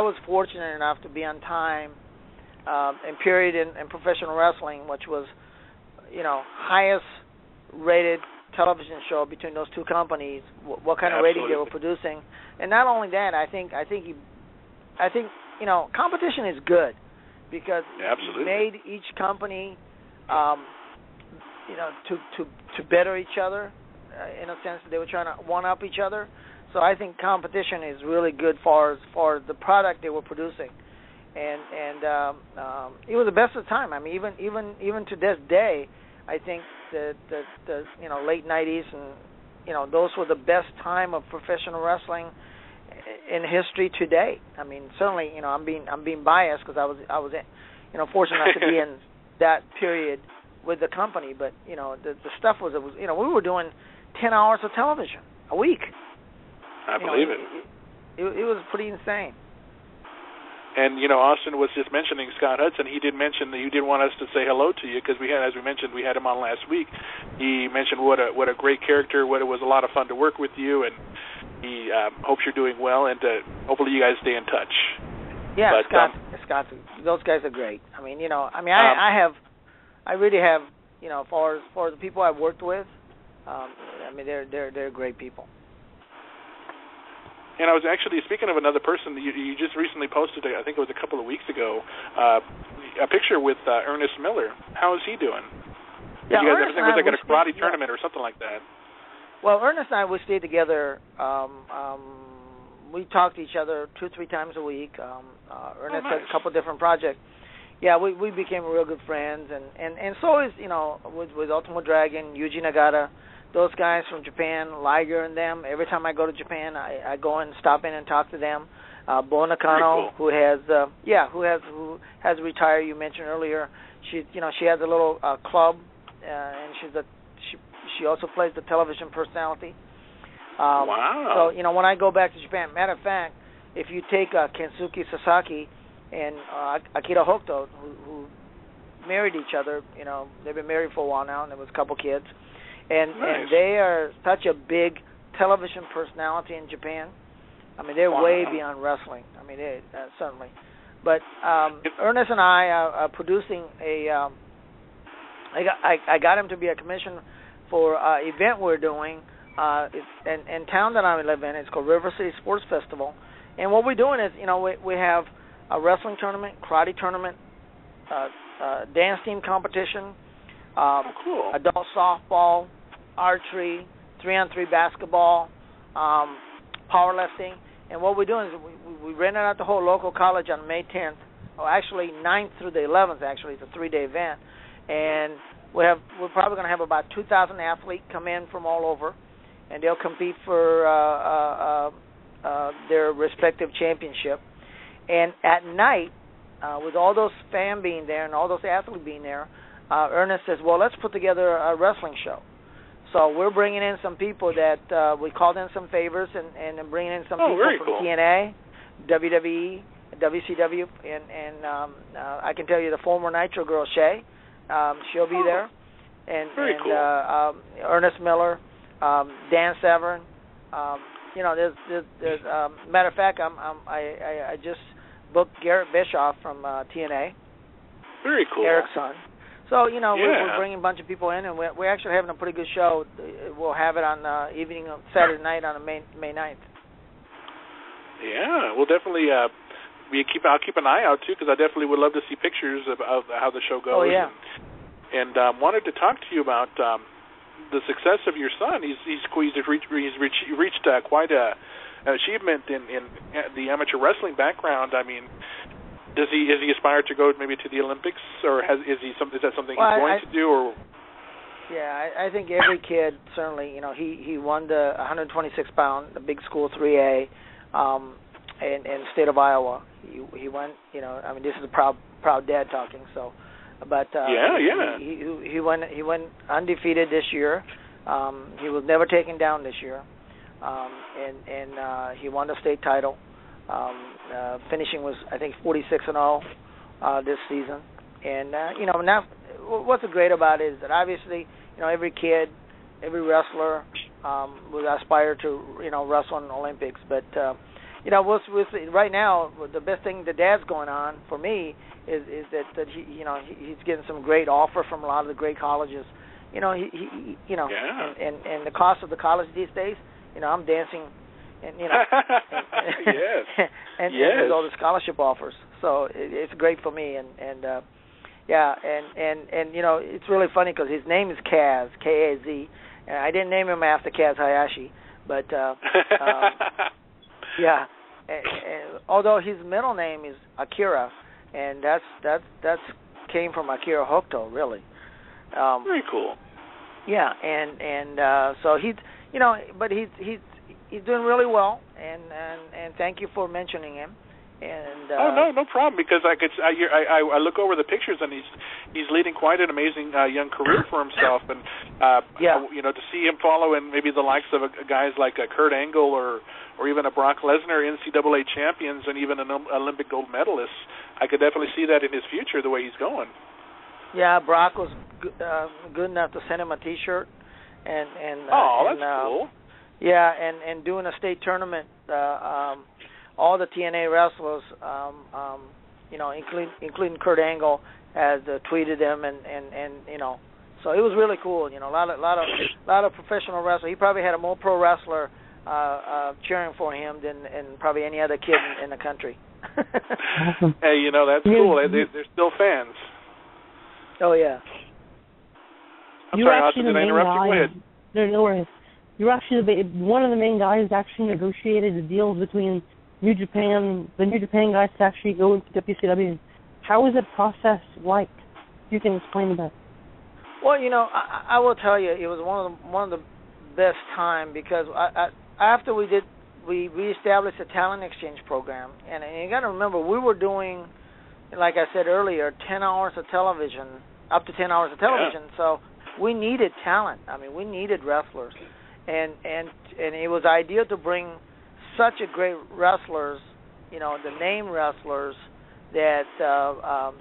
was fortunate enough to be on time in period in professional wrestling, which was highest rated television show between those two companies. What kind of rating they were producing, and not only that, I think competition is good, because it made each company to better each other. In a sense, they were trying to one-up each other. So I think competition is really good for the product they were producing, and it was the best of the time. I mean, even to this day, I think the late '90s and those were the best time of professional wrestling in history to date. I mean, certainly I'm being biased, because I was fortunate enough to be in that period with the company, but the stuff was we were doing 10 hours of television a week. I believe it. It was pretty insane. And Austin was just mentioning Scott Hudson. He did mention that you did want us to say hello to you, because as we mentioned, we had him on last week. He mentioned what a great character, what it was a lot of fun to work with you, and he hopes you're doing well, and hopefully you guys stay in touch. Yeah, but, Scott, those guys are great. I mean, I really have, for the people I've worked with, I mean, they're great people. And I was actually, speaking of another person, you just recently posted, I think it was a couple of weeks ago, a picture with Ernest Miller. How is he doing? Yeah, you guys, everything was like at a karate tournament or something like that. Well, Ernest and I, we stayed together. We talked to each other 2-3 times a week. Ernest had a couple different projects. Yeah, we became real good friends, and so is with Ultimo Dragon, Yuji Nagata, those guys from Japan, Liger and them. Every time I go to Japan, I go and stop in and talk to them. Bo Nakano, cool. who has retired. You mentioned earlier, she has a little club, and she also plays the television personality. Wow. So when I go back to Japan, matter of fact, if you take Kensuke Sasaki and Akira Hokuto, who married each other, they've been married for a while now, and there was a couple kids, and they are such a big television personality in Japan. I mean, they're way beyond wrestling. I mean, certainly. But Ernest and I are producing I got him to be a commission for an event we're doing in town that I live in. It's called River City Sports Festival. And what we're doing is, we have a wrestling tournament, karate tournament, dance team competition, cool. adult softball, archery, 3-on-3 basketball, powerlifting. And what we're doing is we rented out the whole local college on May 10th, or actually 9th through the 11th, actually. It's a 3-day event. And we're probably going to have about 2,000 athletes come in from all over, and they'll compete for their respective championship. And at night, with all those fans being there and all those athletes being there, Ernest says, well, let's put together a wrestling show. So we're bringing in some people that we called in some favors and bringing in some people from cool. TNA, WWE, WCW, and I can tell you the former Nitro girl, Shay, she'll be there. Very cool. Ernest Miller, Dan Severn. There's matter of fact, I just booked Garrett Bischoff from TNA. Very cool. Eric's son. So we're bringing a bunch of people in, and we're actually having a pretty good show. We'll have it on evening of Saturday night on May 9th. Yeah, we'll definitely. I'll keep an eye out too, because I definitely would love to see pictures of how the show goes. Oh yeah. And wanted to talk to you about the success of your son. He's reached quite an achievement in the amateur wrestling background. I mean, is he aspire to go maybe to the Olympics, or is that something he's going to do? Or yeah, I think every kid certainly. He won the 126 pound, the big school 3A, in the state of Iowa. He went. This is a proud dad talking. So. But he went undefeated this year. He was never taken down this year, and he won the state title. Finishing was I think 46-0 this season. And now what's great about it is that obviously every kid, every wrestler would aspire to wrestle in the Olympics. But right now the best thing the dad's going on for me is that he's getting some great offer from a lot of the great colleges. And the cost of the college these days, I'm dancing, and yes, and with all the scholarship offers. So it's great for me, and it's really funny because his name is Kaz, K-A-Z, and I didn't name him after Kaz Hayashi, but although his middle name is Akira. And that's came from Akira Hokuto, really. Very cool. Yeah, and so he's doing really well, and thank you for mentioning him. And no problem, because I look over the pictures, and he's leading quite an amazing young career for himself, and to see him follow in maybe the likes of guys like Kurt Angle or even a Brock Lesnar, NCAA champions, and even an Olympic gold medalist. I could definitely see that in his future, the way he's going. Yeah, Brock was good enough to send him a T-shirt, and that's cool. Yeah, and doing a state tournament, all the TNA wrestlers, including Kurt Angle, has tweeted him, and so it was really cool. A lot of professional wrestlers. He probably had a more pro wrestler cheering for him than probably any other kid in the country. Hey, that's cool. They're still fans. Oh yeah. I'm sorry, Austin, did I interrupt you? Go ahead. No worries. You're actually one of the main guys actually negotiated the deals between the New Japan guys to actually go into WCW. How is the process like? You can explain that. Well, I will tell you, it was one of the best time, because after we established a talent exchange program, and you got to remember, we were doing, like I said earlier, 10 hours of television, up to 10 hours of television. Yeah. So we needed talent. I mean, we needed wrestlers, and it was ideal to bring such a great wrestlers, the name wrestlers that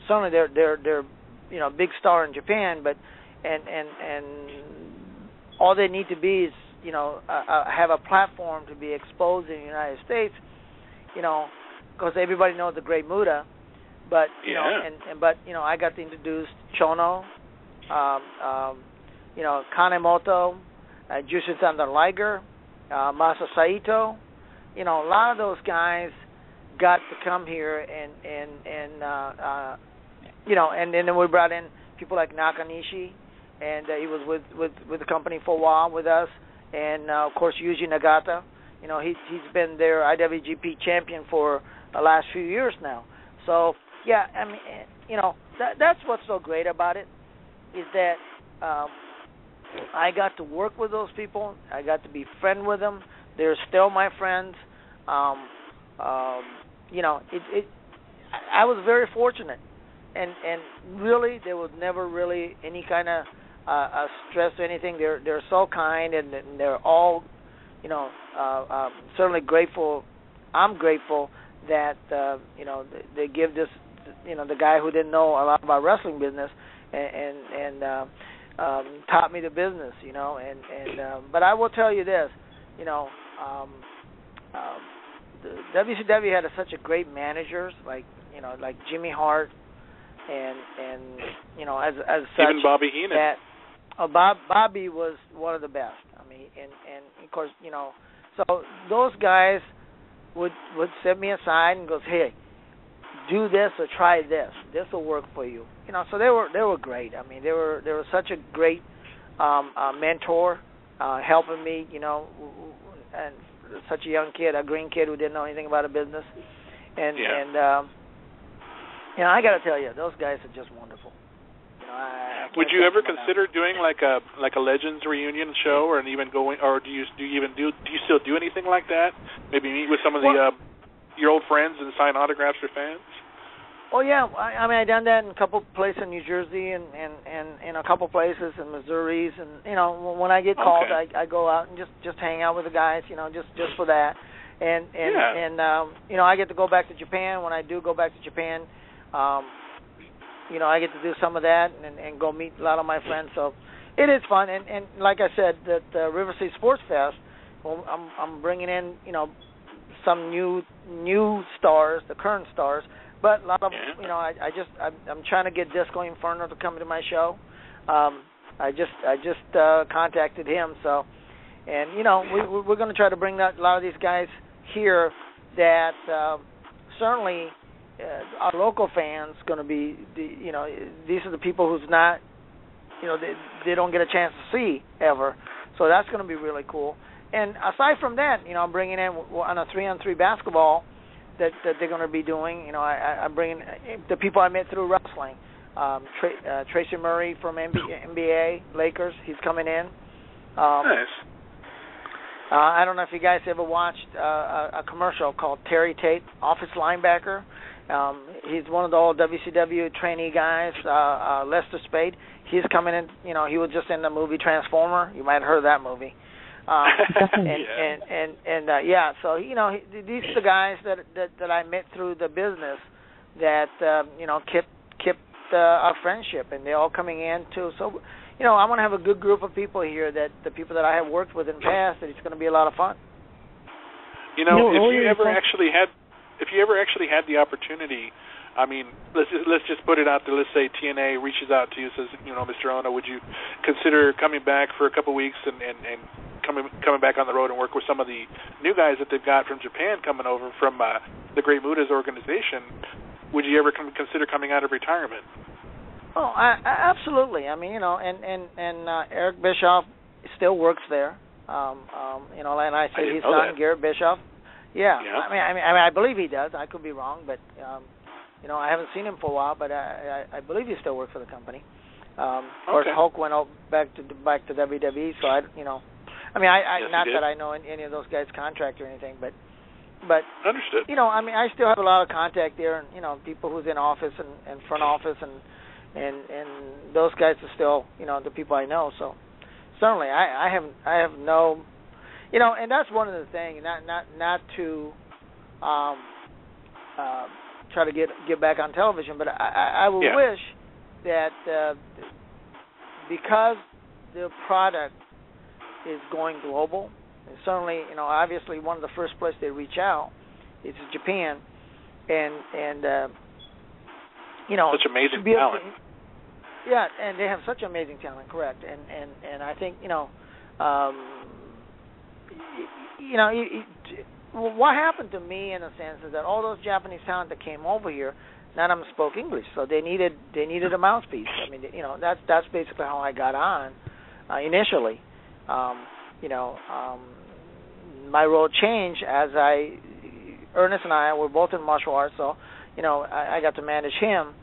certainly they're big star in Japan, but and all they need to be is have a platform to be exposed in the United States, because everybody knows the Great Muta, but I got to introduce Chono, Kanemoto, Jushin Thunder Liger, Masa Saito, a lot of those guys got to come here, and then we brought in people like Nakanishi, and he was with the company for a while with us. And of course, Yuji Nagata, he's been their IWGP champion for the last few years now. So yeah, I mean, that's what's so great about it, is that I got to work with those people. I got to be friend with them. They're still my friends. I was very fortunate, and really there was never really any kind of stress or anything. They're so kind, and they're all, certainly grateful. I'm grateful that they give this, the guy who didn't know a lot about wrestling business, and taught me the business, but I will tell you this, the WCW had such a great managers like Jimmy Hart and as such. Even Bobby Heenan. Bobby was one of the best. I mean, and of course, so those guys would set me aside and goes, hey, do this or try this. This will work for you. So they were great. I mean, they were such a great mentor, helping me. And such a young kid, a green kid who didn't know anything about a business, and I got to tell you, those guys are just wonderful. Would you ever consider doing like a Legends reunion show, or even going, or do you still do anything like that? Maybe meet with some of your old friends and sign autographs for fans? Oh yeah, I mean I done that in a couple places in New Jersey and in a couple places in Missouri, and when I get called, I go out and just hang out with the guys, just for that, and I get to go back to Japan. When I do go back to Japan, I get to do some of that and go meet a lot of my friends. So it is fun, and like I said, the River City Sports Fest, well, I'm bringing in some new stars, the current stars. But a lot of I'm trying to get Disco Inferno to come to my show. I just contacted him, so and we're going to try to bring a lot of these guys here that certainly our local fans going to be these are the people who's not they don't get a chance to see ever, so that's going to be really cool. And aside from that, I'm bringing in on a 3-on-3 basketball that they're going to be doing. I'm bringing the people I met through wrestling. Tracy Murray from NBA, Lakers, he's coming in. Nice. I don't know if you guys ever watched a commercial called Terry Tate, Office Linebacker. He's one of the old WCW trainee guys, Lester Spade. He's coming in, he was just in the movie Transformer. You might have heard of that movie. So these are the guys that I met through the business that kept our friendship, and they're all coming in too. So I want to have a good group of people here, that the people that I have worked with in the past, that it's going to be a lot of fun. If you ever actually had the opportunity, I mean, let's just put it out there. Let's say TNA reaches out to you, says, Mr. Onoo, would you consider coming back for a couple of weeks and coming back on the road and work with some of the new guys that they've got from Japan coming over from the Great Muda's organization? Would you ever consider coming out of retirement? Oh, absolutely. I mean, and Eric Bischoff still works there. And I say his son, Garrett Bischoff. Yeah. I mean, I believe he does. I could be wrong, but I haven't seen him for a while, but I believe he still works for the company. Of course, Hulk went back to WWE, so I not that I know any of those guys' contract or anything, but understood. I mean, I still have a lot of contact there, and people who's in office and front office, and those guys are still the people I know. So certainly, I have no, and that's one of the things, not to try to get back on television, but I would wish that because the product is going global, and certainly, obviously one of the first places they reach out is Japan, and such amazing talent. And they have such amazing talent, correct? And I think what happened to me in a sense is that all those Japanese talent that came over here, none of them spoke English, so they needed a mouthpiece. I mean, that's basically how I got on initially. My role changed as Ernest and I were both in martial arts, so I got to manage him.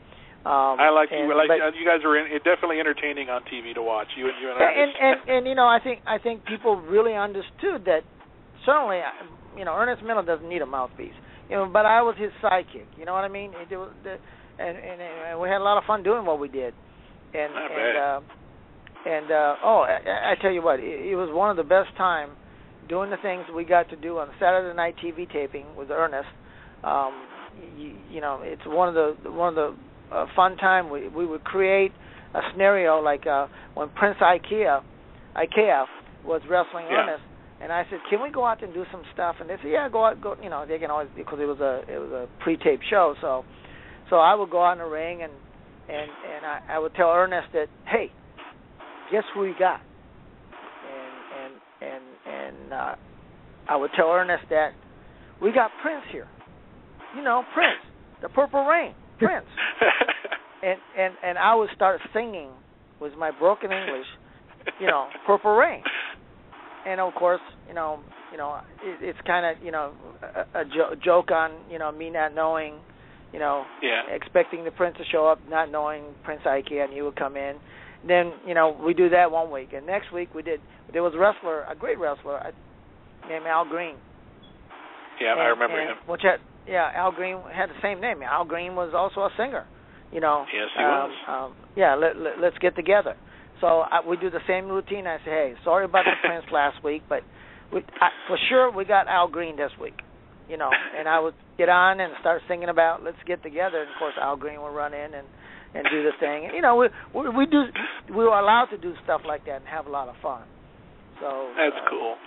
I like you. You guys are definitely entertaining on TV to watch. You and I. And I think people really understood that. Certainly, Ernest Miller doesn't need a mouthpiece. But I was his sidekick. You know what I mean? And we had a lot of fun doing what we did. I tell you what, it was one of the best time doing the things we got to do on Saturday night TV taping with Ernest. It's one of the fun time. We would create a scenario like when Prince Ikea was wrestling Ernest, and I said, "Can we go out and do some stuff?" And they said, "Yeah, go out, go." You know, they can always, because it was a pre-taped show, so I would go out in the ring and I would tell Ernest that, "Hey, guess who we got?" And I would tell Ernest that we got Prince here. You know, Prince, the Purple Rain, Prince. and I would start singing with my broken English, you know, Purple Rain. And of course, it's kind of, a joke on, me not knowing, expecting the Prince to show up, not knowing Prince Ikea, and he would come in. Then, we do that one week, and next week there was a great wrestler named Al Green. Yeah, I remember him. Al Green had the same name. Al Green was also a singer. Yes, he was. Let's get together. So we do the same routine. I say, hey, sorry about the Prince last week, but for sure we got Al Green this week. And I would get on and start singing about let's get together. And of course, Al Green would run in and do the thing. And, we were allowed to do stuff like that and have a lot of fun. So that's cool.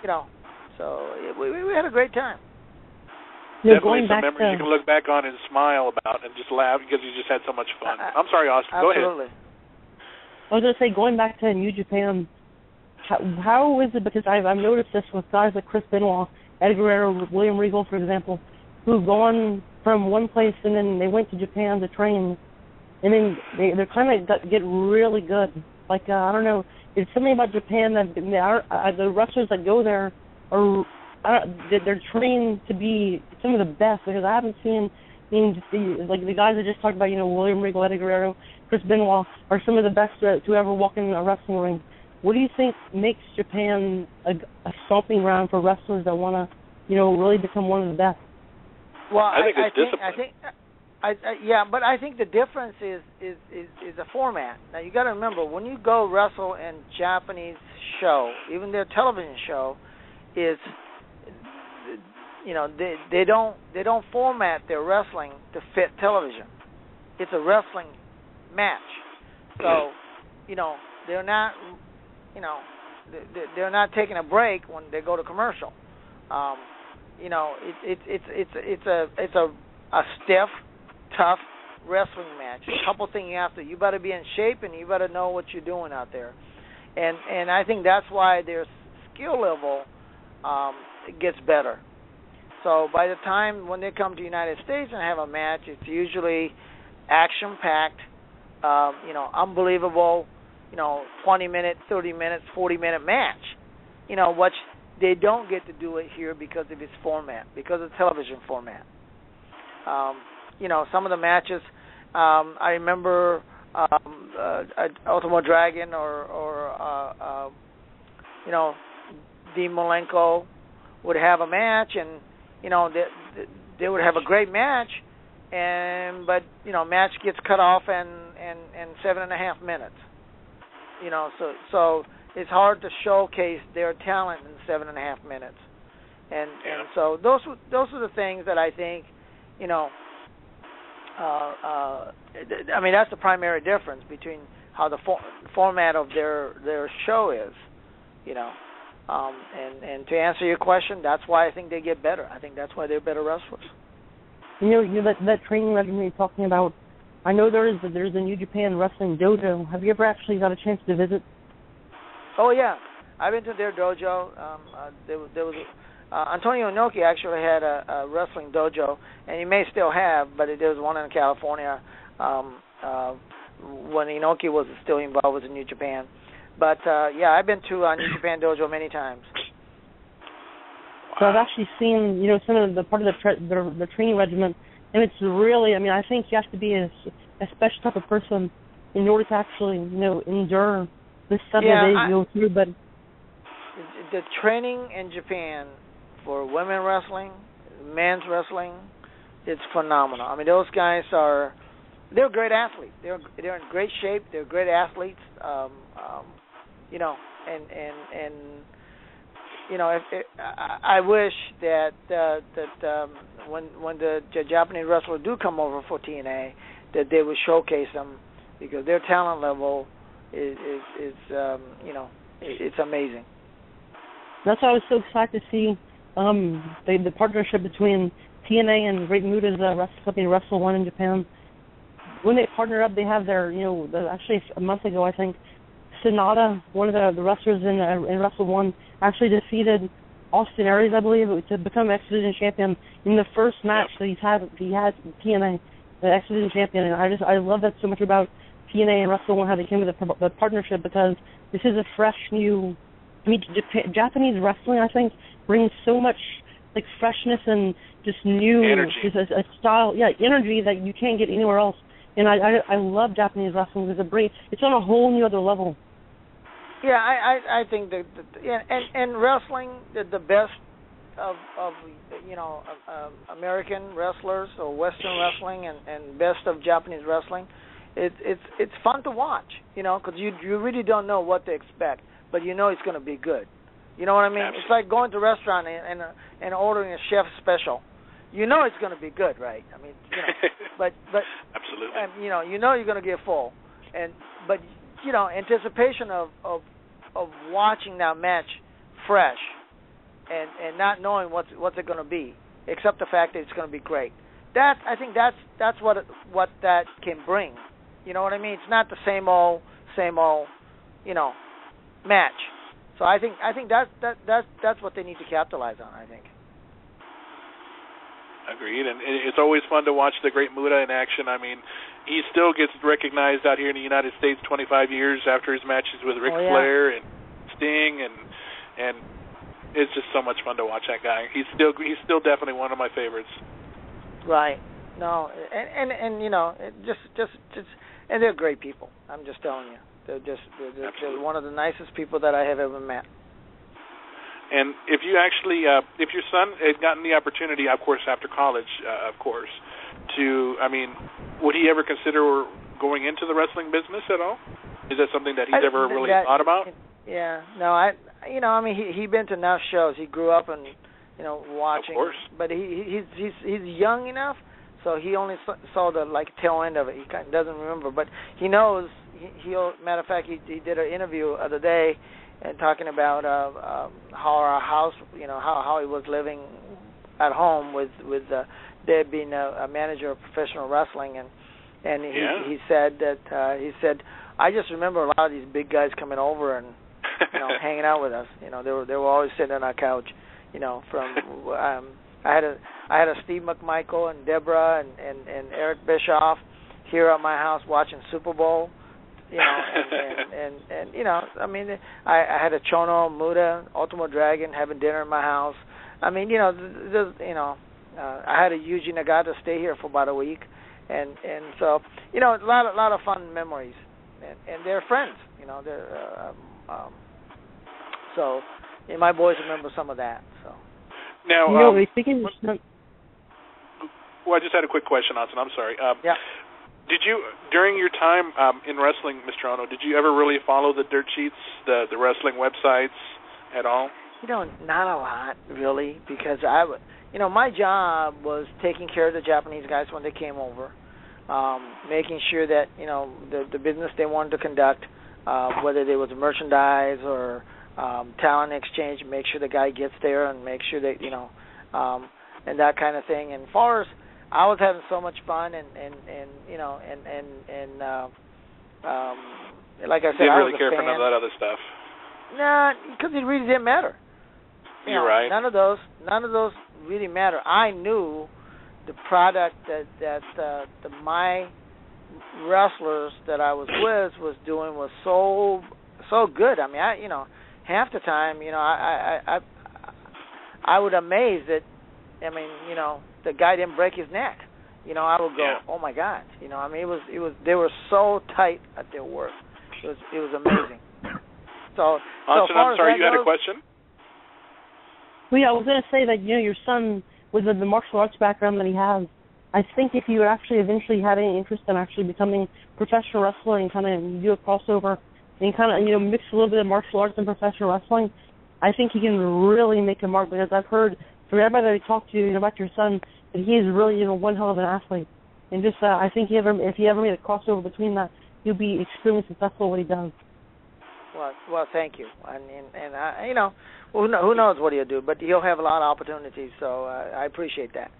So we had a great time. Definitely some memories you can look back on and smile about and just laugh because you just had so much fun. I'm sorry, Austin. Absolutely. Go ahead. I was going to say, going back to New Japan, how is it, because I've noticed this with guys like Chris Benoit, Eddie Guerrero, William Regal, for example, who've gone from one place and then they went to Japan to train, and then they're kind of get really good. Like, I don't know, it's something about Japan that the wrestlers that go there they're trained to be some of the best, because I haven't seen like the guys I just talked about, William Regal, Eddie Guerrero, Chris Benoit are some of the best to ever walk in a wrestling ring. What do you think makes Japan a stomping ground for wrestlers that want to, really become one of the best? Well, I think it's discipline. But I think the difference is a format. Now you got to remember, when you go wrestle in Japanese show, even their television show, is they don't format their wrestling to fit television. It's a wrestling match, so they're not they're not taking a break when they go to commercial. It's a stiff, tough wrestling match. A couple things you better be in shape and you better know what you're doing out there, and I think that's why their skill level gets better. So by the time when they come to the United States and have a match, it's usually action-packed, unbelievable, 20-minute, 30-minute, 40-minute match, which they don't get to do it here because of its format, because of the television format. Some of the matches, I remember Ultimo Dragon or Dean Malenko would have a match, and they would have a great match, but match gets cut off in 7.5 minutes. So it's hard to showcase their talent in 7.5 minutes, and so those are the things that I think that's the primary difference between how the format of their show is, and to answer your question, that's why I think they get better. I think that's why they're better wrestlers. That training regimen you're talking about, I know there's a New Japan Wrestling Dojo. Have you ever actually got a chance to visit? Oh, yeah. I've been to their dojo. There was Antonio Inoki actually had a wrestling dojo, and he may still have, but there was one in California when Inoki was still involved with New Japan. But, I've been to New Japan Dojo many times. So I've actually seen, some of the part of the training regimen, and it's really, I think you have to be a special type of person in order to actually, endure this stuff that they go through. But the training in Japan for women wrestling, men's wrestling, it's phenomenal. Those guys they're great athletes. They're in great shape. They're great athletes. I wish that when the Japanese wrestlers do come over for TNA, that they would showcase them, because their talent level is it's amazing. That's why I was so excited to see the partnership between TNA and Great Muta's wrestling company, Wrestle One in Japan. When they partner up, they have their, actually a month ago, I think, Sonata, one of the wrestlers in Wrestle One, actually defeated Austin Aries, I believe, to become X Division champion in the first match that he had TNA, the X Division champion. And I love that so much about TNA and Wrestle One, how they came with the partnership, because this is a fresh new. I mean, Japanese wrestling, I think, brings so much like freshness and just new energy, just a style, energy that you can't get anywhere else. And I love Japanese wrestling. It's on a whole new other level. Yeah, I think that and wrestling, the best of American wrestlers or Western wrestling and best of Japanese wrestling, it's fun to watch, because you really don't know what to expect, but it's going to be good. You know what I mean? Absolutely. It's like going to a restaurant and ordering a chef special. It's going to be good, right? I mean, but absolutely. you're going to get full, but anticipation of watching that match fresh and not knowing what's it going to be, except the fact that it's going to be great. I think that's what that can bring. You know what I mean? It's not the same old match. So I think that's what they need to capitalize on, I think. Agreed, and it's always fun to watch the Great Muta in action. I mean, he still gets recognized out here in the United States 25 years after his matches with Ric Flair and Sting, and it's just so much fun to watch that guy. He's still definitely one of my favorites. Right. No, and and they're great people. I'm just telling you, they're one of the nicest people that I have ever met. And if you actually, if your son had gotten the opportunity, of course, after college, would he ever consider going into the wrestling business at all? Is that something that he's ever really thought about? Yeah, no, he's been to enough shows. He grew up and watching. Of course. But he's young enough, so he only saw the tail end of it. He kind of doesn't remember, but he knows. Matter of fact, he did an interview the other day. And talking about how our house, how he was living at home with Dad being a manager of professional wrestling, and he said I just remember a lot of these big guys coming over and hanging out with us. They were always sitting on our couch. From I had a Steve McMichael and Deborah and Eric Bischoff here at my house watching Super Bowl. I had a Chono, Muta, Ultimo Dragon having dinner in my house. I mean, I had a Yuji Nagata stay here for about a week, and so a lot of fun memories, and they're friends. So my boys remember some of that. So now, speaking. Well, I just had a quick question, Austin. I'm sorry. Yeah. Did you, during your time in wrestling, Mr. Onoo, did you ever really follow the dirt sheets, the wrestling websites at all? Not a lot, really, because my job was taking care of the Japanese guys when they came over, making sure that, the business they wanted to conduct, whether there was merchandise or talent exchange, make sure the guy gets there and make sure that, and that kind of thing. And as far as I was having so much fun, and like I said, didn't I really was a care fan. for none of that other stuff. Nah, because it really didn't matter. You're right. None of those really matter. I knew the product that my wrestlers that I was with was doing was so good. I mean, half the time, I would amaze that. I mean, the guy didn't break his neck. I would go, oh my God. It was they were so tight at their work. It was amazing. So, Austin, I'm sorry, you had a question? Well, yeah, I was going to say that your son, with the martial arts background that he has, I think if you actually eventually had any interest in actually becoming a professional wrestler and kind of do a crossover and kind of mix a little bit of martial arts and professional wrestling, I think he can really make a mark, because I've heard from everybody that I talked to about your son that he is really one hell of an athlete. And just I think if he ever made a crossover between that he'll be extremely successful at what he does. Well, thank you. And I, you know, who knows what he'll do, but he'll have a lot of opportunities. So I appreciate that.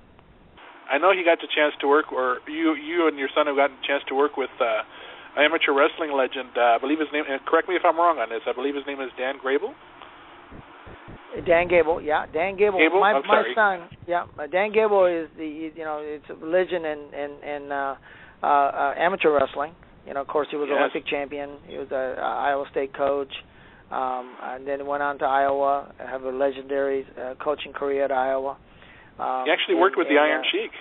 I know he got the chance to work, or you and your son have gotten a chance to work with amateur wrestling legend. I believe his name. And correct me if I'm wrong on this. I believe his name is Dan Grable. Dan Gable, yeah, Dan Gable. My son, yeah, Dan Gable is it's a legend in amateur wrestling. You know, of course, he was Olympic champion. He was an Iowa State coach, and then went on to Iowa. Have a legendary coaching career at Iowa. He actually worked with the Iron Sheik.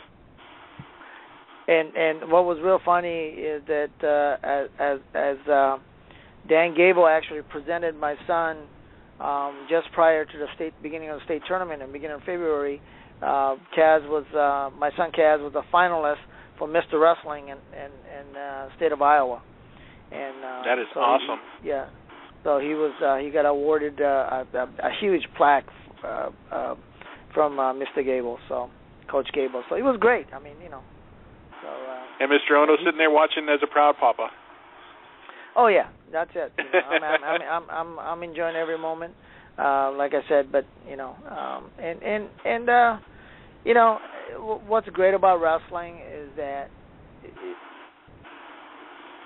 And what was real funny is that as Dan Gable actually presented my son just prior to the beginning of the state tournament in the beginning of February, my son Kaz was a finalist for Mr. Wrestling in state of Iowa. And that is awesome. So he got awarded a huge plaque from Mr. Gable, so Coach Gable. So it was great. I mean, you know. So. And Mr. Onoo sitting there watching as a proud papa. Oh yeah, that's it. You know, I'm enjoying every moment, like I said. But you know, you know, what's great about wrestling is that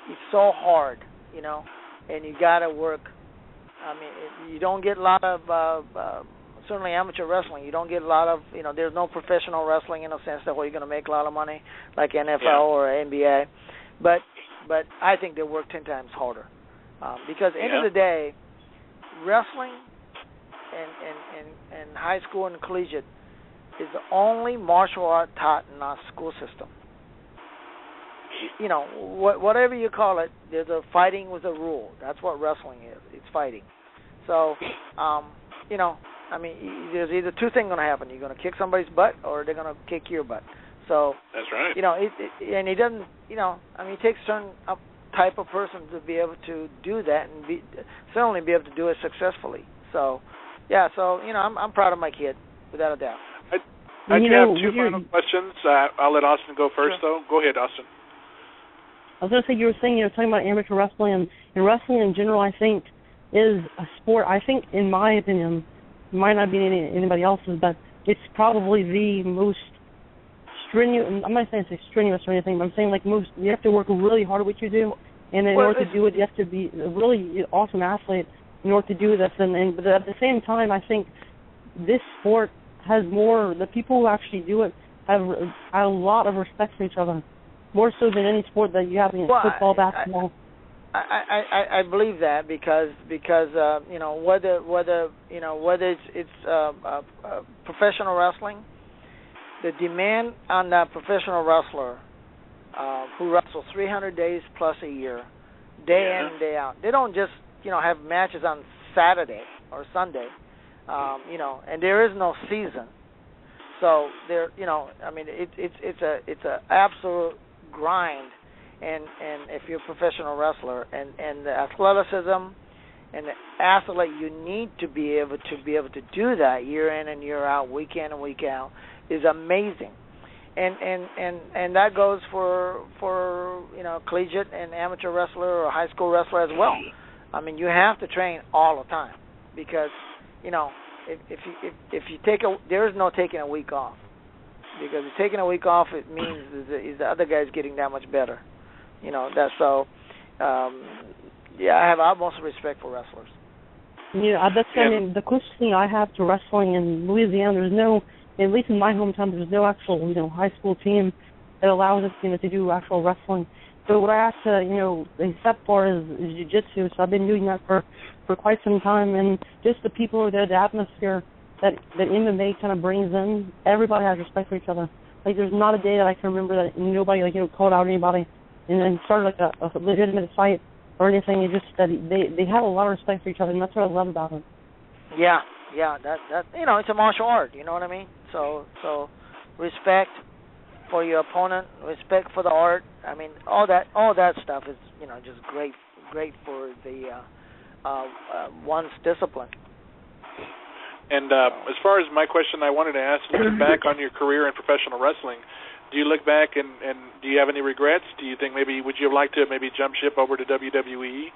it's so hard, you know, and you got to work. I mean, you don't get a lot of certainly amateur wrestling. You don't get a lot of, you know, there's no professional wrestling in a sense that where you're going to make a lot of money like NFL or NBA. But I think they work 10 times harder because at the end of the day, wrestling and high school and collegiate is the only martial art taught in our school system. You know, whatever you call it, there's a fighting with a rule. That's what wrestling is. It's fighting. So, you know, I mean, there's either two things going to happen. You're going to kick somebody's butt or they're going to kick your butt. So that's right. You know, and he doesn't. You know, I mean, it takes a certain type of person to be able to do that and certainly be able to do it successfully. So, yeah. So you know, I'm proud of my kid without a doubt. I do have two final questions. I'll let Austin go first, though. Go ahead, Austin. I was going to say, you were saying, talking about amateur wrestling, and wrestling in general, I think, is a sport. I think, in my opinion, it might not be anybody else's, but it's probably the most strenuous. I'm not saying it's strenuous or anything, but I'm saying you have to work really hard at what you do, and in order to do it, you have to be a really awesome athlete in order to do this. But at the same time, I think this sport has more. The people who actually do it have a lot of respect for each other, more so than any sport that you have in football, basketball. I believe that because you know whether it's professional wrestling, the demand on that professional wrestler who wrestles 300 days plus a year, day in and day out. They don't just have matches on Saturday or Sunday, and there is no season. So there, I mean, it's a absolute grind. And if you're a professional wrestler, and the athleticism and the athlete you need to be able to do that year in and year out, week in and week out, is amazing. And that goes for collegiate and amateur wrestler or high school wrestler as well. I mean, you have to train all the time because if you there is no taking a week off, because if taking a week off, it means is the other guy's getting that much better. That's so. I have utmost respect for wrestlers. Yeah, that's I mean, the closest thing I have to wrestling in Louisiana, there's no, at least in my hometown, there's no actual high school team that allows us to do actual wrestling. So what I have to accept for is jiu-jitsu. So I've been doing that for quite some time, and just the people there, the atmosphere that MMA kind of brings in. Everybody has respect for each other. Like there's not a day that I can remember that nobody called out anybody and then started a legitimate fight or anything. It's just that they have a lot of respect for each other, and that's what I love about it. Yeah, that it's a martial art. You know what I mean? So respect for your opponent, respect for the art. I mean, all that stuff is just great for the one's discipline. And as far as my question, I wanted to ask, looking back on your career in professional wrestling, do you look back and do you have any regrets? Do you think maybe would you have liked to maybe jump ship over to WWE?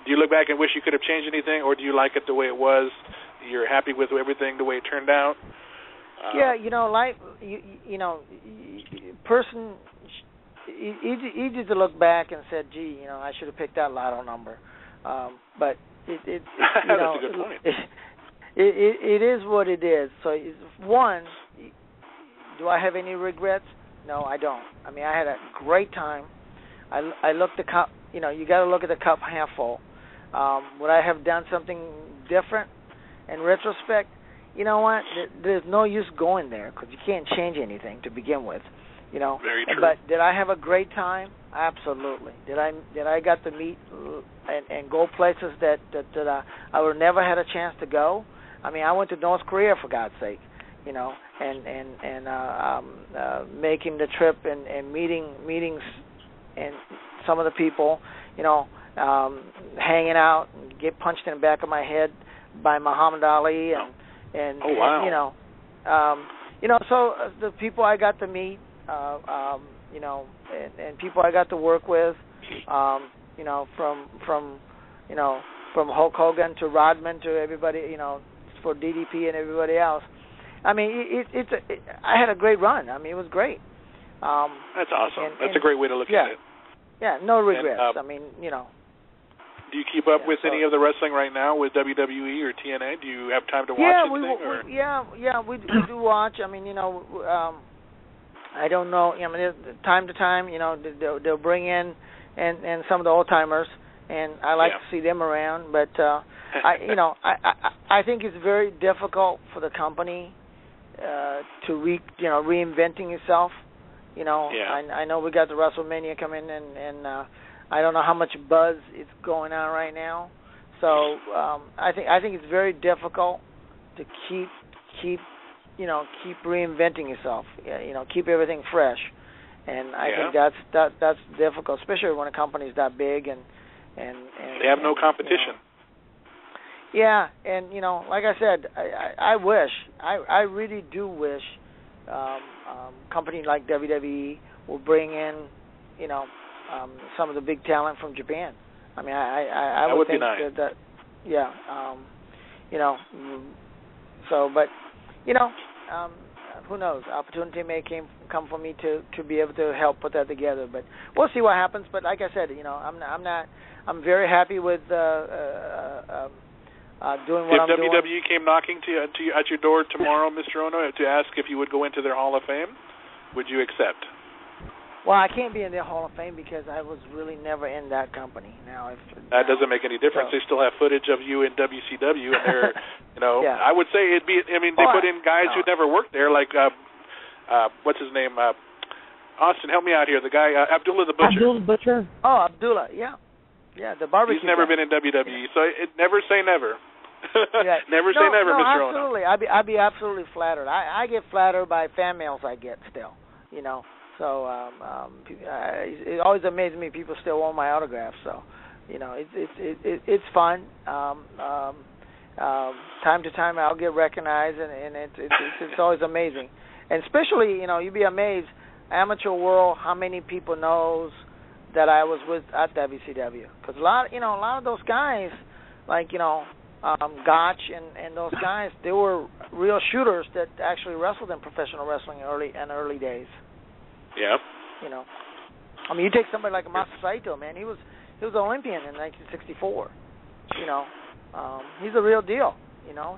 Do you look back and wish you could have changed anything, or do you like it the way it was? You're happy with everything the way it turned out? Yeah, life. Person, easy to look back and said, "Gee, I should have picked that lotto number." But it that's a good point. It is what it is. So, one, do I have any regrets? No, I don't. I mean, I had a great time. I looked the cup. You got to look at the cup half full. Would I have done something different in retrospect? You know what? There's no use going there because you can't change anything to begin with. Very true. But did I have a great time? Absolutely. Did I got to meet and go places that I would never had a chance to go? I mean, I went to North Korea for God's sake, and making the trip and meetings and some of the people, hanging out and get punched in the back of my head by Muhammad Ali and oh, wow. So the people I got to meet, and people I got to work with, from Hulk Hogan to Rodman to everybody, for DDP and everybody else. I mean, I had a great run. I mean, it was great. That's awesome. That's a great way to look at it. Yeah, no regrets. And, I mean, Do you keep up with any of the wrestling right now with WWE or TNA? Do you have time to watch anything? We do watch. I mean, I don't know. I mean, time to time, they'll bring in and some of the old timers, and I like to see them around. But I think it's very difficult for the company to reinventing itself. I know we got the WrestleMania coming, and I don't know how much buzz is going on right now. So I think it's very difficult to keep reinventing yourself. Keep everything fresh, and I think that's difficult, especially when a company's that big and they have no competition. Yeah, and like I said, I wish, I really do wish, company like WWE will bring in, some of the big talent from Japan. I mean, I would think nice. that So, but who knows? Opportunity may come for me to be able to help put that together. But we'll see what happens. But like I said, I'm very happy with doing what I'm doing. If WWE came knocking at your door tomorrow, Mr. Onoo, to ask if you would go into their Hall of Fame, would you accept? Well, I can't be in their Hall of Fame because I was really never in that company. That doesn't make any difference. They still have footage of you in WCW, and they're, I would say it'd be. I mean, they put in guys who never worked there, like what's his name? Austin, help me out here. The guy Abdullah the Butcher. Abdullah the Butcher. Oh, Abdullah, yeah, the barbecue. He's never been in WWE, so never say never. Never say never, Mr. Onoo. Absolutely. I'd be absolutely flattered. I get flattered by fan mails I get still. So it always amazes me people still want my autograph. So, it's fun. Time to time I'll get recognized, and it's always amazing. And especially, you'd be amazed, amateur world, how many people knows that I was with at WCW. Because a lot of those guys, like Gotch and those guys, they were real shooters that actually wrestled in professional wrestling in early days. Yeah. I mean, you take somebody like Masa Saito, man. He was an Olympian in 1964. He's a real deal.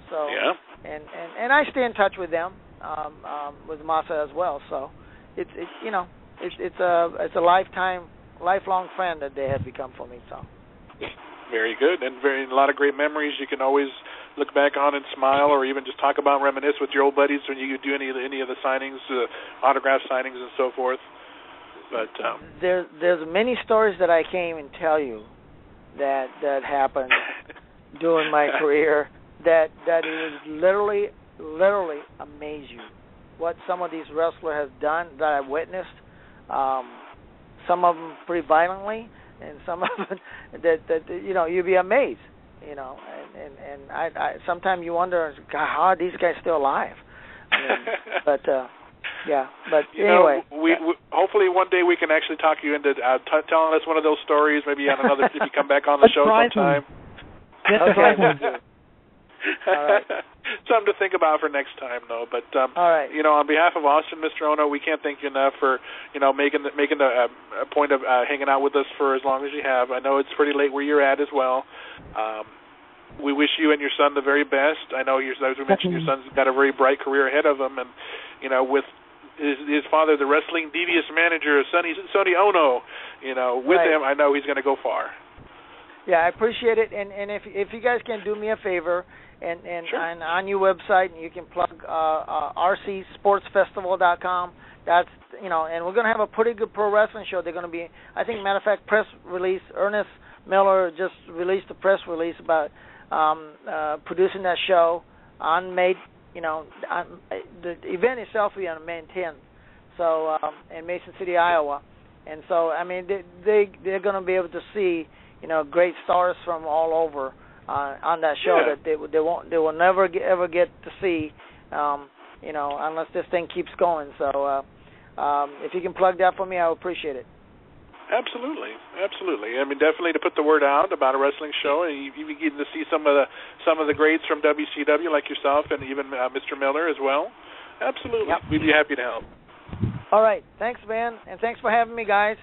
So. Yeah. And I stay in touch with them, with Masa as well. So, it's a lifelong friend that they have become for me. So. Very good, and a lot of great memories. You can always look back on and smile, or even just talk about and reminisce with your old buddies when you do any of the signings, autograph signings, and so forth. But there's many stories that I can't even tell you that happened during my career that it would literally amaze you what some of these wrestlers have done that I witnessed. Some of them pretty violently, and some of them that you'd be amazed. And I sometimes you wonder, God, how are these guys still alive? But Yeah, but you anyway. know, we hopefully one day we can actually talk you into telling us one of those stories, maybe on another, if you come back on the show sometime. Okay. All right. Something to think about for next time, though. But all right. you know, on behalf of Austin, Mr. Onoo, we can't thank you enough for making a point of hanging out with us for as long as you have. I know it's pretty late where you're at as well. We wish you and your son the very best. I know, as we mentioned, your son's got a very bright career ahead of him, and you know, with his father, the wrestling devious manager, Sonny Onoo, you know, with him, I know he's going to go far. Yeah, I appreciate it, and if you guys can do me a favor, and sure. on your website, you can plug rcsportsfestival.com. That's, you know, and we're going to have a pretty good pro wrestling show. They're going to be, I think, matter of fact, press release. Ernest Miller just released a press release about producing that show on May. You know, the event itself will be on May 10th, so in Mason City, Iowa, and so I mean they're going to be able to see, you know, great stars from all over on that show that they will never ever get to see, you know, unless this thing keeps going. So if you can plug that for me, I would appreciate it. Absolutely. I mean, definitely to put the word out about a wrestling show, and you get to see some of the greats from WCW like yourself, and even Mr. Miller as well. Absolutely, We'd be happy to help. All right, thanks, man, and thanks for having me, guys.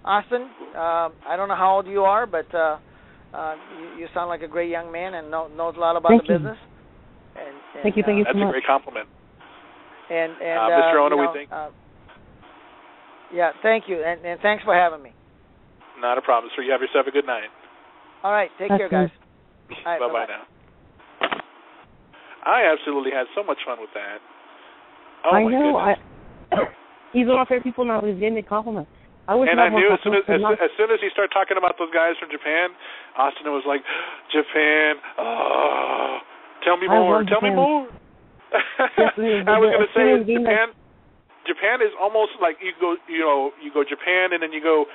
Austin, I don't know how old you are, but you sound like a great young man and knows a lot about the business. And thank you so much. That's a great compliment. And Mr. Onoo, we think. Yeah, thank you, and thanks for having me. Not a problem, sir. You have yourself a good night. All right, take care, guys. All right, bye-bye now. I absolutely had so much fun with that. Oh, I my know. goodness. He's one of my favorite people now. He's giving me compliments. I knew as soon as he started talking about those guys from Japan, Austin was like, Japan, oh, tell me more. I was going to say, Japan is almost like you go Japan, and then you go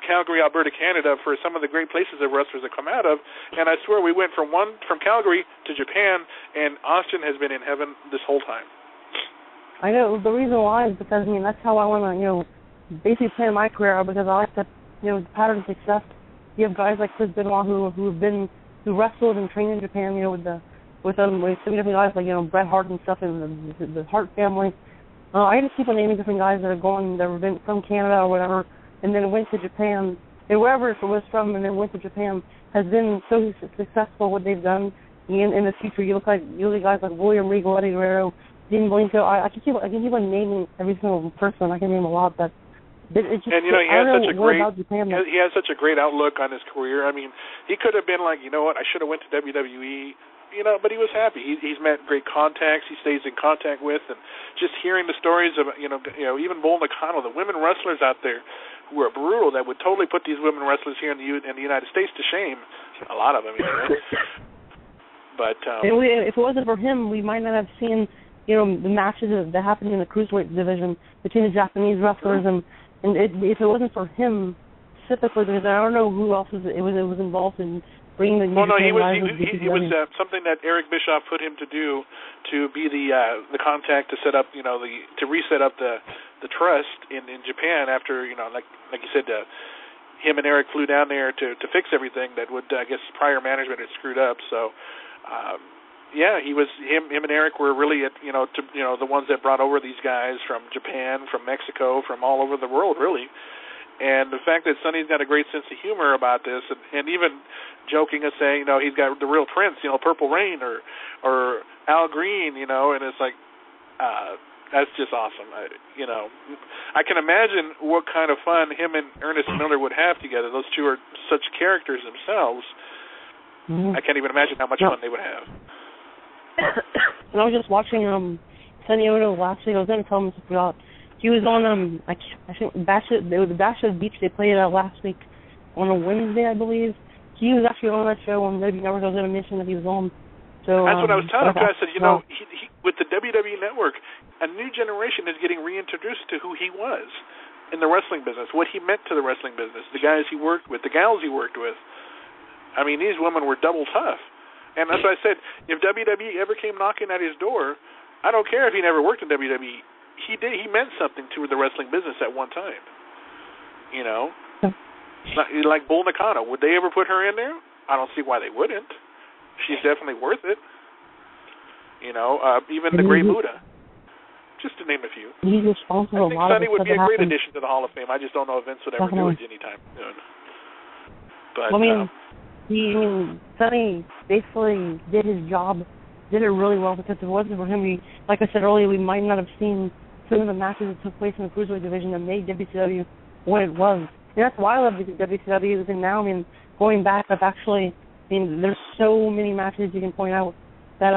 Calgary, Alberta, Canada for some of the great places that wrestlers have come out of. And I swear we went from Calgary to Japan, and Austin has been in heaven this whole time. I know. The reason why is because, I mean, that's how I want to, you know, basically plan my career out, because I like to, you know, pattern success. You have guys like Chris Benoit who wrestled and trained in Japan, you know, with so many different guys like, you know, Bret Hart and stuff, and the Hart family. I just keep on naming different guys that have been from Canada or whatever, and then went to Japan, and wherever it was from, and then went to Japan, has been so successful what they've done. In the future, you look at guys like William Regal, Eddie Guerrero, Dean Blanco. I can keep on naming every single person. I can name a lot, but it's just, and you know, he has such a great outlook on his career. I mean, he could have been like, you know what, I should have went to WWE. You know, but he was happy. He's met great contacts. He stays in contact with, and just hearing the stories of you know even Bull Nakano, the women wrestlers out there who are brutal, that would totally put these women wrestlers here in the United States to shame. A lot of them, you know. But if it wasn't for him, we might not have seen, you know, the matches that happened in the cruiserweight division between the Japanese wrestlers, and if it wasn't for him specifically, because I don't know who else was involved in. He was something that Eric Bischoff put him to do, to be the contact to set up, you know, to reset up the trust in Japan after, you know, like you said, him and Eric flew down there to fix everything that would, I guess, prior management had screwed up. So, him and Eric were really the ones that brought over these guys from Japan, from Mexico, from all over the world, really. And the fact that Sonny's got a great sense of humor about this, and even joking and saying, you know, he's got the real Prince, you know, Purple Rain or Al Green, you know, and it's like, that's just awesome. I can imagine what kind of fun him and Ernest Miller would have together. Those two are such characters themselves. Mm-hmm. I can't even imagine how much fun they would have. And I was just watching Sonny Onoo last week. I was going to tell him about. He was on I think the Bash of the Beach. They played it last week on a Wednesday, I believe. He was actually on that show on WWE Network. I was going to mention that he was on. So that's what I was telling him. I said, you know, he, with the WWE Network, a new generation is getting reintroduced to who he was in the wrestling business, what he meant to the wrestling business, the guys he worked with, the gals he worked with. I mean, these women were double tough. And that's what I said. If WWE ever came knocking at his door, I don't care if he never worked in WWE. he meant something to the wrestling business at one time. You know, like Bull Nakano. Would they ever put her in there? I don't see why they wouldn't. She's definitely worth it. You know, even the Great Muta, just to name a few. He's responsible. I think Sonny would be a great addition to the Hall of Fame. I just don't know if Vince would ever do it anytime soon. But Sonny basically did his job, did it really well, because if it wasn't for him, like I said earlier, we might not have seen some of the matches that took place in the Cruiserweight division that made WCW what it was. And that's why I love WCW, and now, going back, there's so many matches you can point out that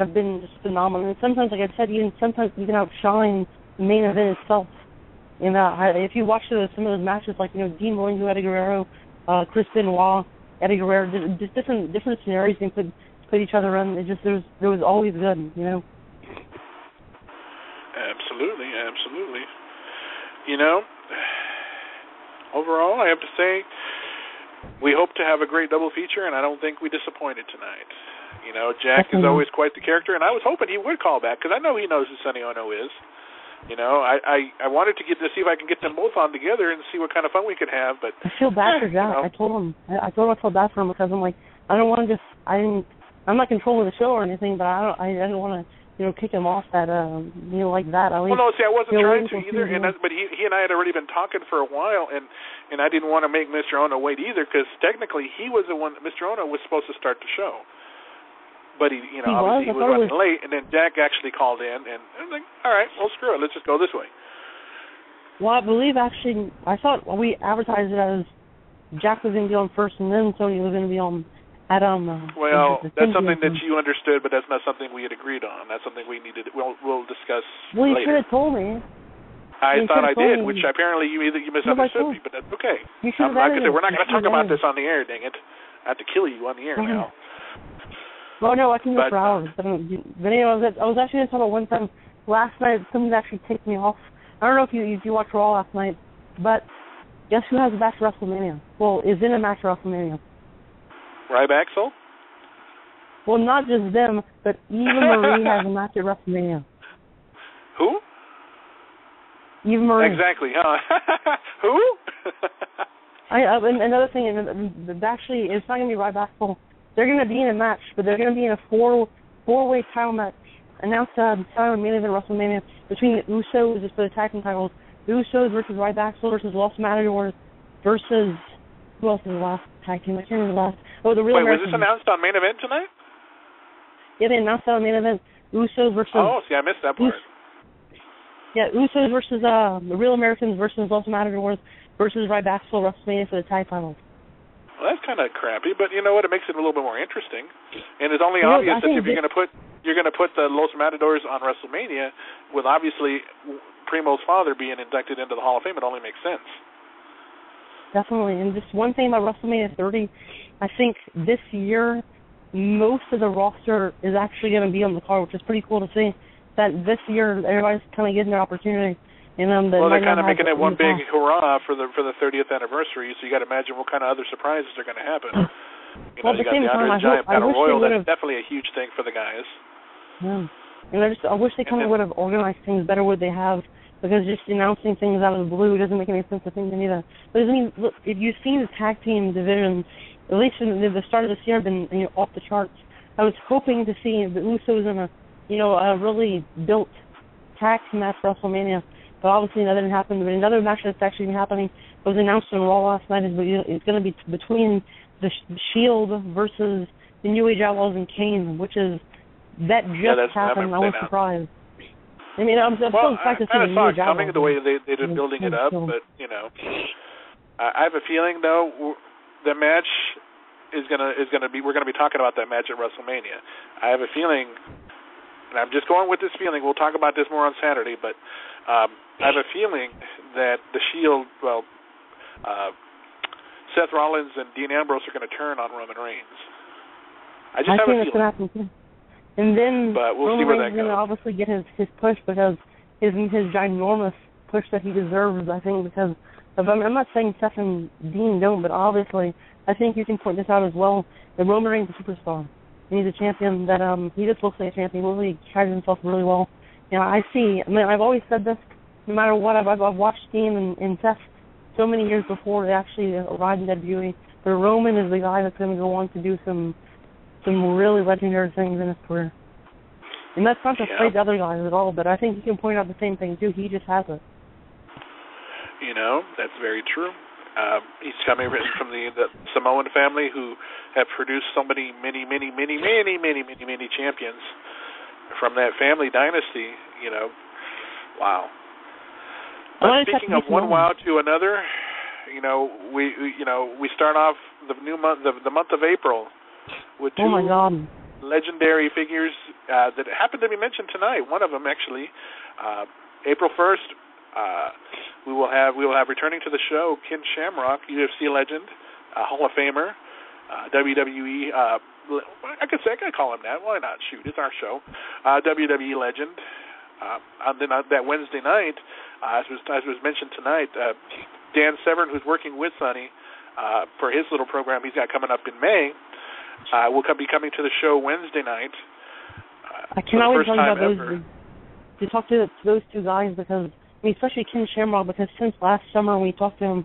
have been just phenomenal. And sometimes, like I said, sometimes you can outshine the main event itself. And if you watch some of those matches, like Dean Malenko, Eddie Guerrero, Chris Benoit, Eddie Guerrero, just different scenarios you can put each other in. It just there was always good, Absolutely. Overall, I have to say, we hope to have a great double feature, and I don't think we disappointed tonight. Jack is always quite the character, and I was hoping he would call back, because I know he knows who Sonny Onoo is. I wanted to see if I can get them both on together and see what kind of fun we could have, but I feel bad for Jack. I told him I felt bad for him, because I'm like, I don't want to I'm not controlling the show or anything, but I didn't want to kick him off that like that. I wasn't trying to either, but he and I had already been talking for a while, and I didn't want to make Mr. Onoo wait either, because technically he was the one. Mr. Onoo was supposed to start the show, but he obviously was running late, and then Jack actually called in, and I was like, all right, well, screw it, let's just go this way. Well, I believe actually, I thought we advertised it as Jack was going to be on first, and then Tony was going to be on. That's something that you understood, but that's not something we had agreed on. That's something we needed. We'll discuss later. You should have told me. I thought I did, which apparently you misunderstood me, but that's okay. Like I said, we're not going to talk about this on the air, dang it. I have to kill you on the air now. Well, no, I can go for hours. But anyway, I was actually going to talk about one time last night. Something actually ticked me off. I don't know if you watched Raw last night, but guess who has a match at WrestleMania? Well, is in a match at WrestleMania. Ryback? Well, not just them, but Eva Marie has a match at WrestleMania. Who? Eva Marie. Exactly, huh? Who? Another thing, actually, it's not going to be Ryback. They're going to be in a match, but they're going to be in a four-way title match announced title main event WrestleMania between the Usos just for the tag team titles. The Usos versus Ryback versus Los Matadors versus who else is the last tag team? I can't remember the last. Oh, the Real Americans. Was this announced on main event tonight? Yeah, they announced that on main event. Usos versus. Oh, see, I missed that part. Usos versus the Real Americans versus Los Matadors versus Ryback for WrestleMania for the tag titles. Well, that's kind of crappy, but you know what? It makes it a little bit more interesting. And it's only obvious that if you're going to put the Los Matadors on WrestleMania, with obviously Primo's father being inducted into the Hall of Fame, it only makes sense. Definitely. And just one thing about WrestleMania 30, I think this year most of the roster is actually going to be on the card, which is pretty cool to see. That this year everybody's kind of getting their opportunity. And they're kind of making it one big hurrah for the 30th anniversary. So you got to imagine what kind of other surprises are going to happen. You got the Andre the Giant Battle Royal. That's definitely a huge thing for the guys. Yeah. And I wish they kind of would have organized things better what they have, because just announcing things out of the blue doesn't make any sense to think any of that. But look, if you've seen the tag team division, at least in the start of this year, have been off the charts. I was hoping to see the Usos in a really built tag team match for WrestleMania, but obviously that didn't happen. But another match that's actually happening was announced on Raw last night. It's going to be between the Shield versus the New Age Outlaws and Kane, which is that just happened. I was surprised. I mean, I'm so excited to see the New Age Outlaws. Coming the way they've been building it up, but I have a feeling though the match is gonna be. We're gonna be talking about that match at WrestleMania. I have a feeling, and I'm just going with this feeling. We'll talk about this more on Saturday, but I have a feeling that the Shield, Seth Rollins and Dean Ambrose are going to turn on Roman Reigns. I just have a feeling. Happen too. And then but we'll Roman see where Reigns that goes. Going to obviously get his push, because his ginormous push that he deserves, I think, because I'm not saying Seth and Dean don't, but obviously I think you can point this out as well. That Roman Reigns is a superstar. And he's a champion that he just looks like a champion. He really carries himself really well. You know, I see. I mean, I've always said this. No matter what, I've watched Dean and Seth so many years before they actually arrived in WWE. But Roman is the guy that's going to go on to do some really legendary things in his career. And that's not to fight the other guys at all, but I think you can point out the same thing too. He just has it. You know, that's very true. He's coming from the Samoan family who have produced so many champions from that family dynasty. You know, wow. But speaking of one wow to another, you know, we start off the new month, the month of April, with two legendary figures that happen to be mentioned tonight. One of them actually, April 1st. We will have returning to the show Ken Shamrock, UFC legend, Hall of Famer, WWE. I could call him that. Why not? Shoot, it's our show. WWE legend. And then that Wednesday night, as was mentioned tonight, Dan Severn, who's working with Sonny for his little program he's got coming up in May, will be coming to the show Wednesday night. I cannot wait to talk about to talk to those two guys because. I mean, especially Ken Shamrock, because since last summer when we talked to him,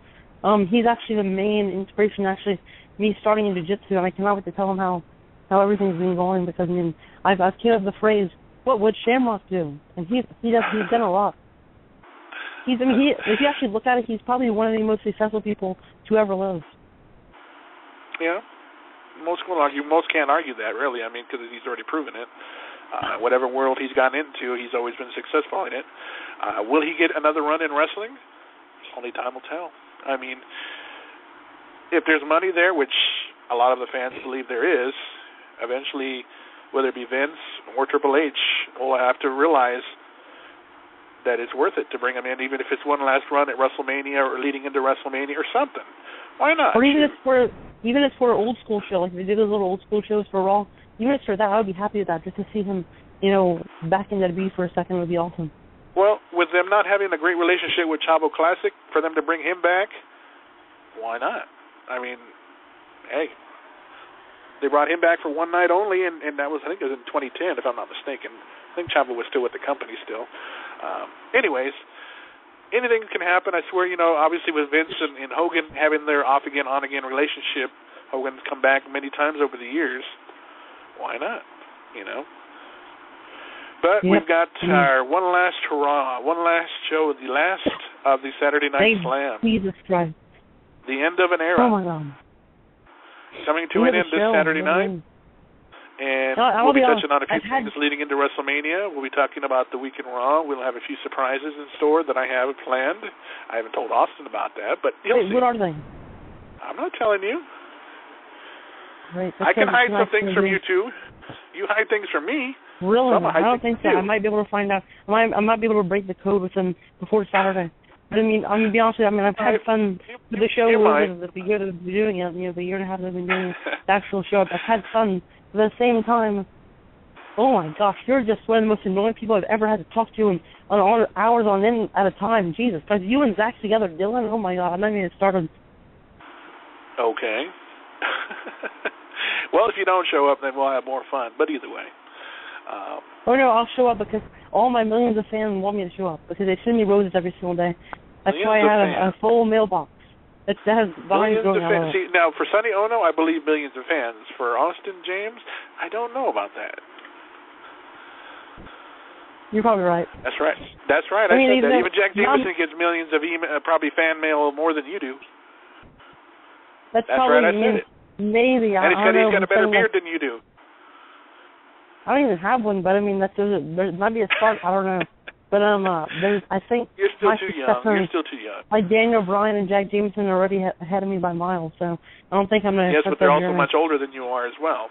he's actually the main inspiration, actually, me starting in jiu-jitsu, and I cannot wait to tell him how everything's been going, because, I mean, I've came up with the phrase, what would Shamrock do? And he's done a lot. If you actually look at it, he's probably one of the most successful people to ever live. Yeah. Most can't argue that, really, I mean, because he's already proven it. Whatever world he's gotten into, he's always been successful in it. Will he get another run in wrestling? Only time will tell. I mean, if there's money there, which a lot of the fans believe there is, eventually, whether it be Vince or Triple H, will have to realize that it's worth it to bring him in, even if it's one last run at WrestleMania or leading into WrestleMania or something. Why not? Or even if for an old school show, like they did those little old school shows for Raw. Even if for that, I would be happy with that. Just to see him, you know, back in WWE for a second would be awesome. Well, with them not having a great relationship with Chavo Classic, for them to bring him back, why not? I mean, hey, they brought him back for one night only, and that was, I think it was in 2010, if I'm not mistaken. I think Chavo was still with the company still. Anyways, anything can happen. I swear, you know, obviously with Vince and Hogan having their off-again, on-again relationship, Hogan's come back many times over the years. Why not? You know? But we've got our one last hurrah, one last show, the last of the Saturday Night Slam. Jesus Christ. The end of an era. Oh, my God. Coming to an end this Saturday night. And we'll be touching on a few things leading into WrestleMania. We'll be talking about the week in Raw. We'll have a few surprises in store that I have planned. I haven't told Austin about that, but he'll see. What are they? I'm not telling you. Right, I can hide some things from you, too. You hide things from me. Really? So I don't think so. I might be able to find out. I might be able to break the code with them before Saturday. But, I mean, I'm going to be honest with you. I mean, I've had fun with the show the year that I've been doing it, you know, the year and a half that I've been doing the actual show. I've had fun. But at the same time, oh, my gosh, you're just one of the most annoying people I've ever had to talk to on hours on end at a time. Jesus. Because you and Zach together, Dylan, oh, my God, I'm not even started. Okay. Well, if you don't show up, then we'll have more fun. But either way. Oh, no, I'll show up because all my millions of fans want me to show up because they send me roses every single day. That's why I have a full mailbox. That has vines growing out of it. See, now, for Sonny Onoo, I believe millions of fans. For Austin James, I don't know about that. You're probably right. That's right. I said that. Even Jack Jameson gets millions of probably fan mail more than you do. That's right, I said it. Maybe. And he said he's got a better beard than you do. I don't even have one, but I mean, there might be a start. I don't know. But I think you're still too young. You're still too young. Like Daniel Bryan and Jack Jameson are already ahead of me by miles, so I don't think I'm going to. Yes, but they're also much older than you are as well.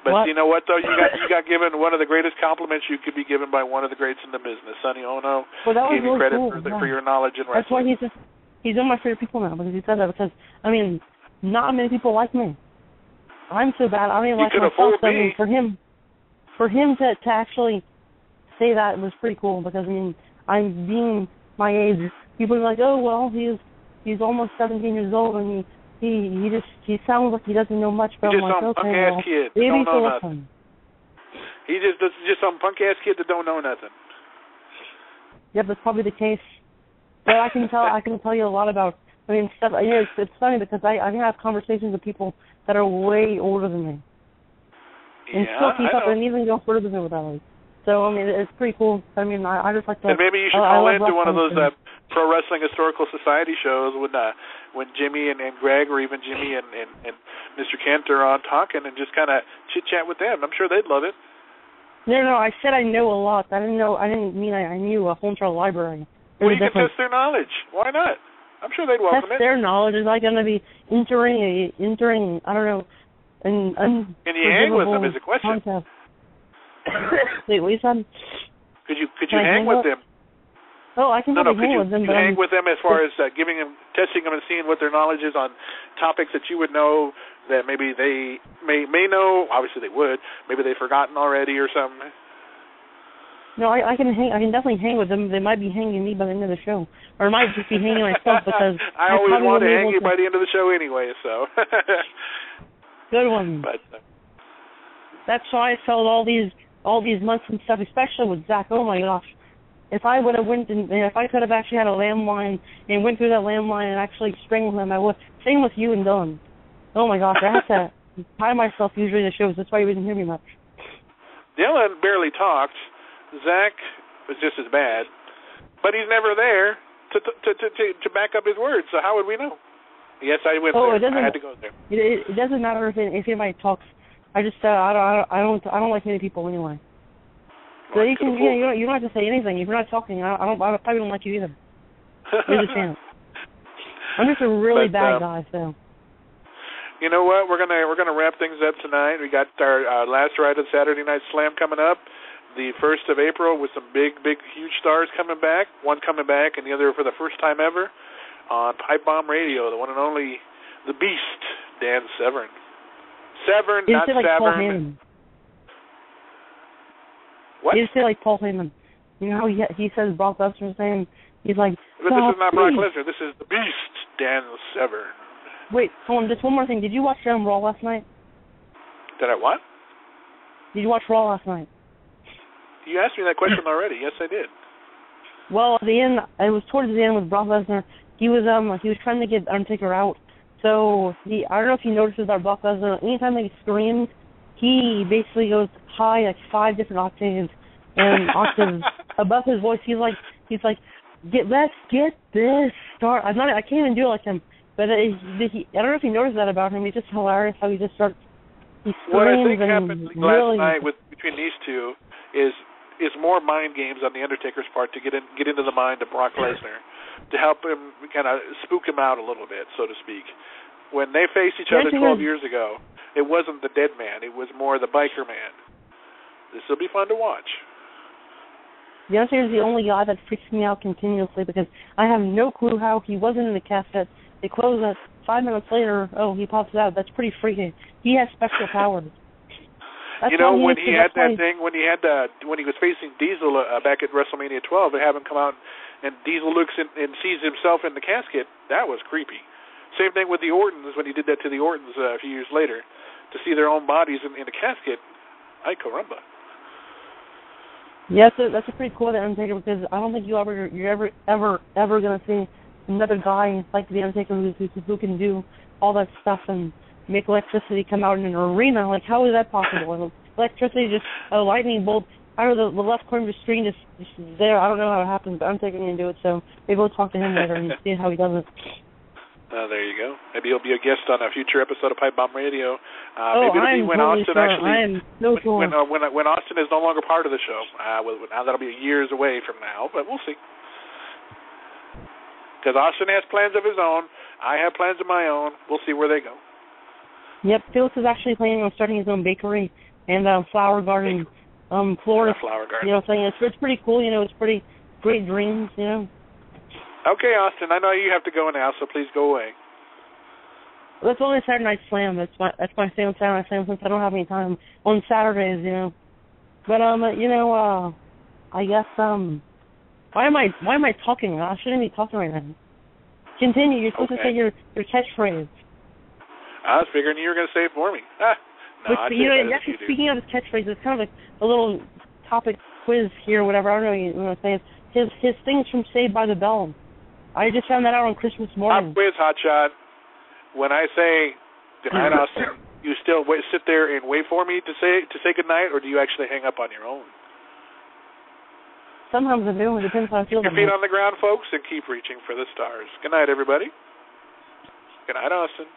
But you know what, though? You got given one of the greatest compliments you could be given by one of the greats in the business, Sonny Onoo. Well, that was gave you really credit cool. for your knowledge in wrestling. That's why he's one of my favorite people now because he said that. Because I mean, not many people like me. I'm so bad. I don't even like myself. I mean, for him to actually say that was pretty cool because I mean, I'm being my age. People are like, oh well, he's almost 17 years old and he sounds like he doesn't know much. But I'm like, okay, well, kid. maybe he'll listen. He's just some punk ass kid that don't know nothing. Yep, that's probably the case. But I can tell you a lot about. I mean, stuff. You know, it's funny because I have conversations with people that are way older than me, and still keep up and even go further than me with that. So I mean, it's pretty cool. I mean, I just like to. And maybe you should call into one of those Pro Wrestling Historical Society shows when Jimmy and Greg, or even Jimmy and Mr. Kent are on talking, and just kind of chit chat with them. I'm sure they'd love it. No, I said I know a lot. I didn't mean I knew a whole entire library. Well, you can test their knowledge. Why not? I'm sure they'd welcome it. Test their knowledge. Is I going to be entering? I don't know. Can you hang with them? Is a question. Wait, what you said? Could you hang with them? Oh, I can hang with them. Could you hang with them as far as testing them and seeing what their knowledge is on topics that you would know that maybe they may know? Obviously, they would. Maybe they've forgotten already or something. No, I can hang. I can definitely hang with them. They might be hanging me by the end of the show, or I might just be hanging myself because I always want to hang you by the end of the show anyway. So good one. But that's why I felt all these months and stuff, especially with Zach. Oh my gosh. If I would have if I could have actually had a landline and went through that landline and actually strangled him, I would. Same with you and Dylan. Oh my gosh, I have to tie myself usually to shows. That's why you didn't hear me much. Dylan barely talked. Zach was just as bad, but he's never there to back up his words. So how would we know? Yes, I went there. I had to go there. It doesn't matter if anybody talks. I just I don't like many people anyway. So you can you don't have to say anything if you're not talking. I probably don't like you either. There's a chance. I'm just a really bad guy, so. You know what? We're gonna wrap things up tonight. We got our last ride of Saturday Night Slam coming up, the 1st of April, with some big, huge stars coming back. One coming back, and the other for the first time ever on Pipebomb Radio. The one and only, the Beast, Dan Severn. Severn, not like Severn. Paul Heyman. What? You say like Paul Heyman. You know how he says Brock Lesnar's name? He's like. But this is not Brock Lesnar. This is the Beast, Dan Severn. Wait, hold on. Just one more thing. Did you watch Raw last night? Did I what? Did you watch Raw last night? You asked me that question already. Yes, I did. Well, at the end, it was towards the end with Brock Lesnar. He was trying to get Undertaker out. So I don't know if you noticed about Brock Lesnar. Anytime he screams, he basically goes high like 5 different octaves, and octaves above his voice. He's like, let's get this start. I can't even do it like him. But I don't know if you noticed that about him. He's just hilarious how he just starts. He screams. What I think happened last night between these two is more mind games on the Undertaker's part to get into the mind of Brock Lesnar, to help him kind of spook him out a little bit, so to speak. When they faced each other 12 years ago, it wasn't the dead man; it was more the biker man. This will be fun to watch. The Undertaker is the only guy that freaks me out continuously because I have no clue how he wasn't in the casket. They close it. 5 minutes later, he pops out. That's pretty freaky. He has special powers. That's you know, when he had that thing, when he was facing Diesel back at WrestleMania 12, they have him come out and Diesel looks and sees himself in the casket. That was creepy. Same thing with the Ortons when he did that to the Ortons a few years later, to see their own bodies in a casket. Ay caramba. Yeah, that's a pretty cool Undertaker because I don't think you're ever gonna see another guy like the Undertaker who can do all that stuff and make electricity come out in an arena. Like, how is that possible? Electricity, just a lightning bolt out of the left corner of the screen, just there. I don't know how it happens, but Undertaker can do it. So maybe we'll talk to him later and see how he does it. There you go. Maybe he'll be a guest on a future episode of Pipebomb Radio. Maybe it'll be when Austin when Austin is no longer part of the show. Now that'll be years away from now, but we'll see. Because Austin has plans of his own. I have plans of my own. We'll see where they go. Yep, Felix is actually planning on starting his own bakery and flower garden, florist. Flower garden. You know, saying it's pretty cool. You know, it's pretty great dreams. You know. Okay, Austin. I know you have to go now, so please go away. That's only Saturday Night Slam. That's my favorite Saturday Night Slam since I don't have any time on Saturdays. You know. But you know, I guess why am I talking? I shouldn't be talking right now. Continue. You're supposed to say your catchphrase. I was figuring you were going to say it for me. But actually, speaking of his catchphrase, it's kind of a little topic quiz here, or whatever. I don't know what you want to say. His things from Saved by the Bell. I just found that out on Christmas morning. Pop quiz, hotshot. When I say good night, Austin, you still sit there and wait for me to say good night, or do you actually hang up on your own? Sometimes I do. It depends how I feel. Keep your feet on the ground, folks, and keep reaching for the stars. Good night, everybody. Good night, Austin.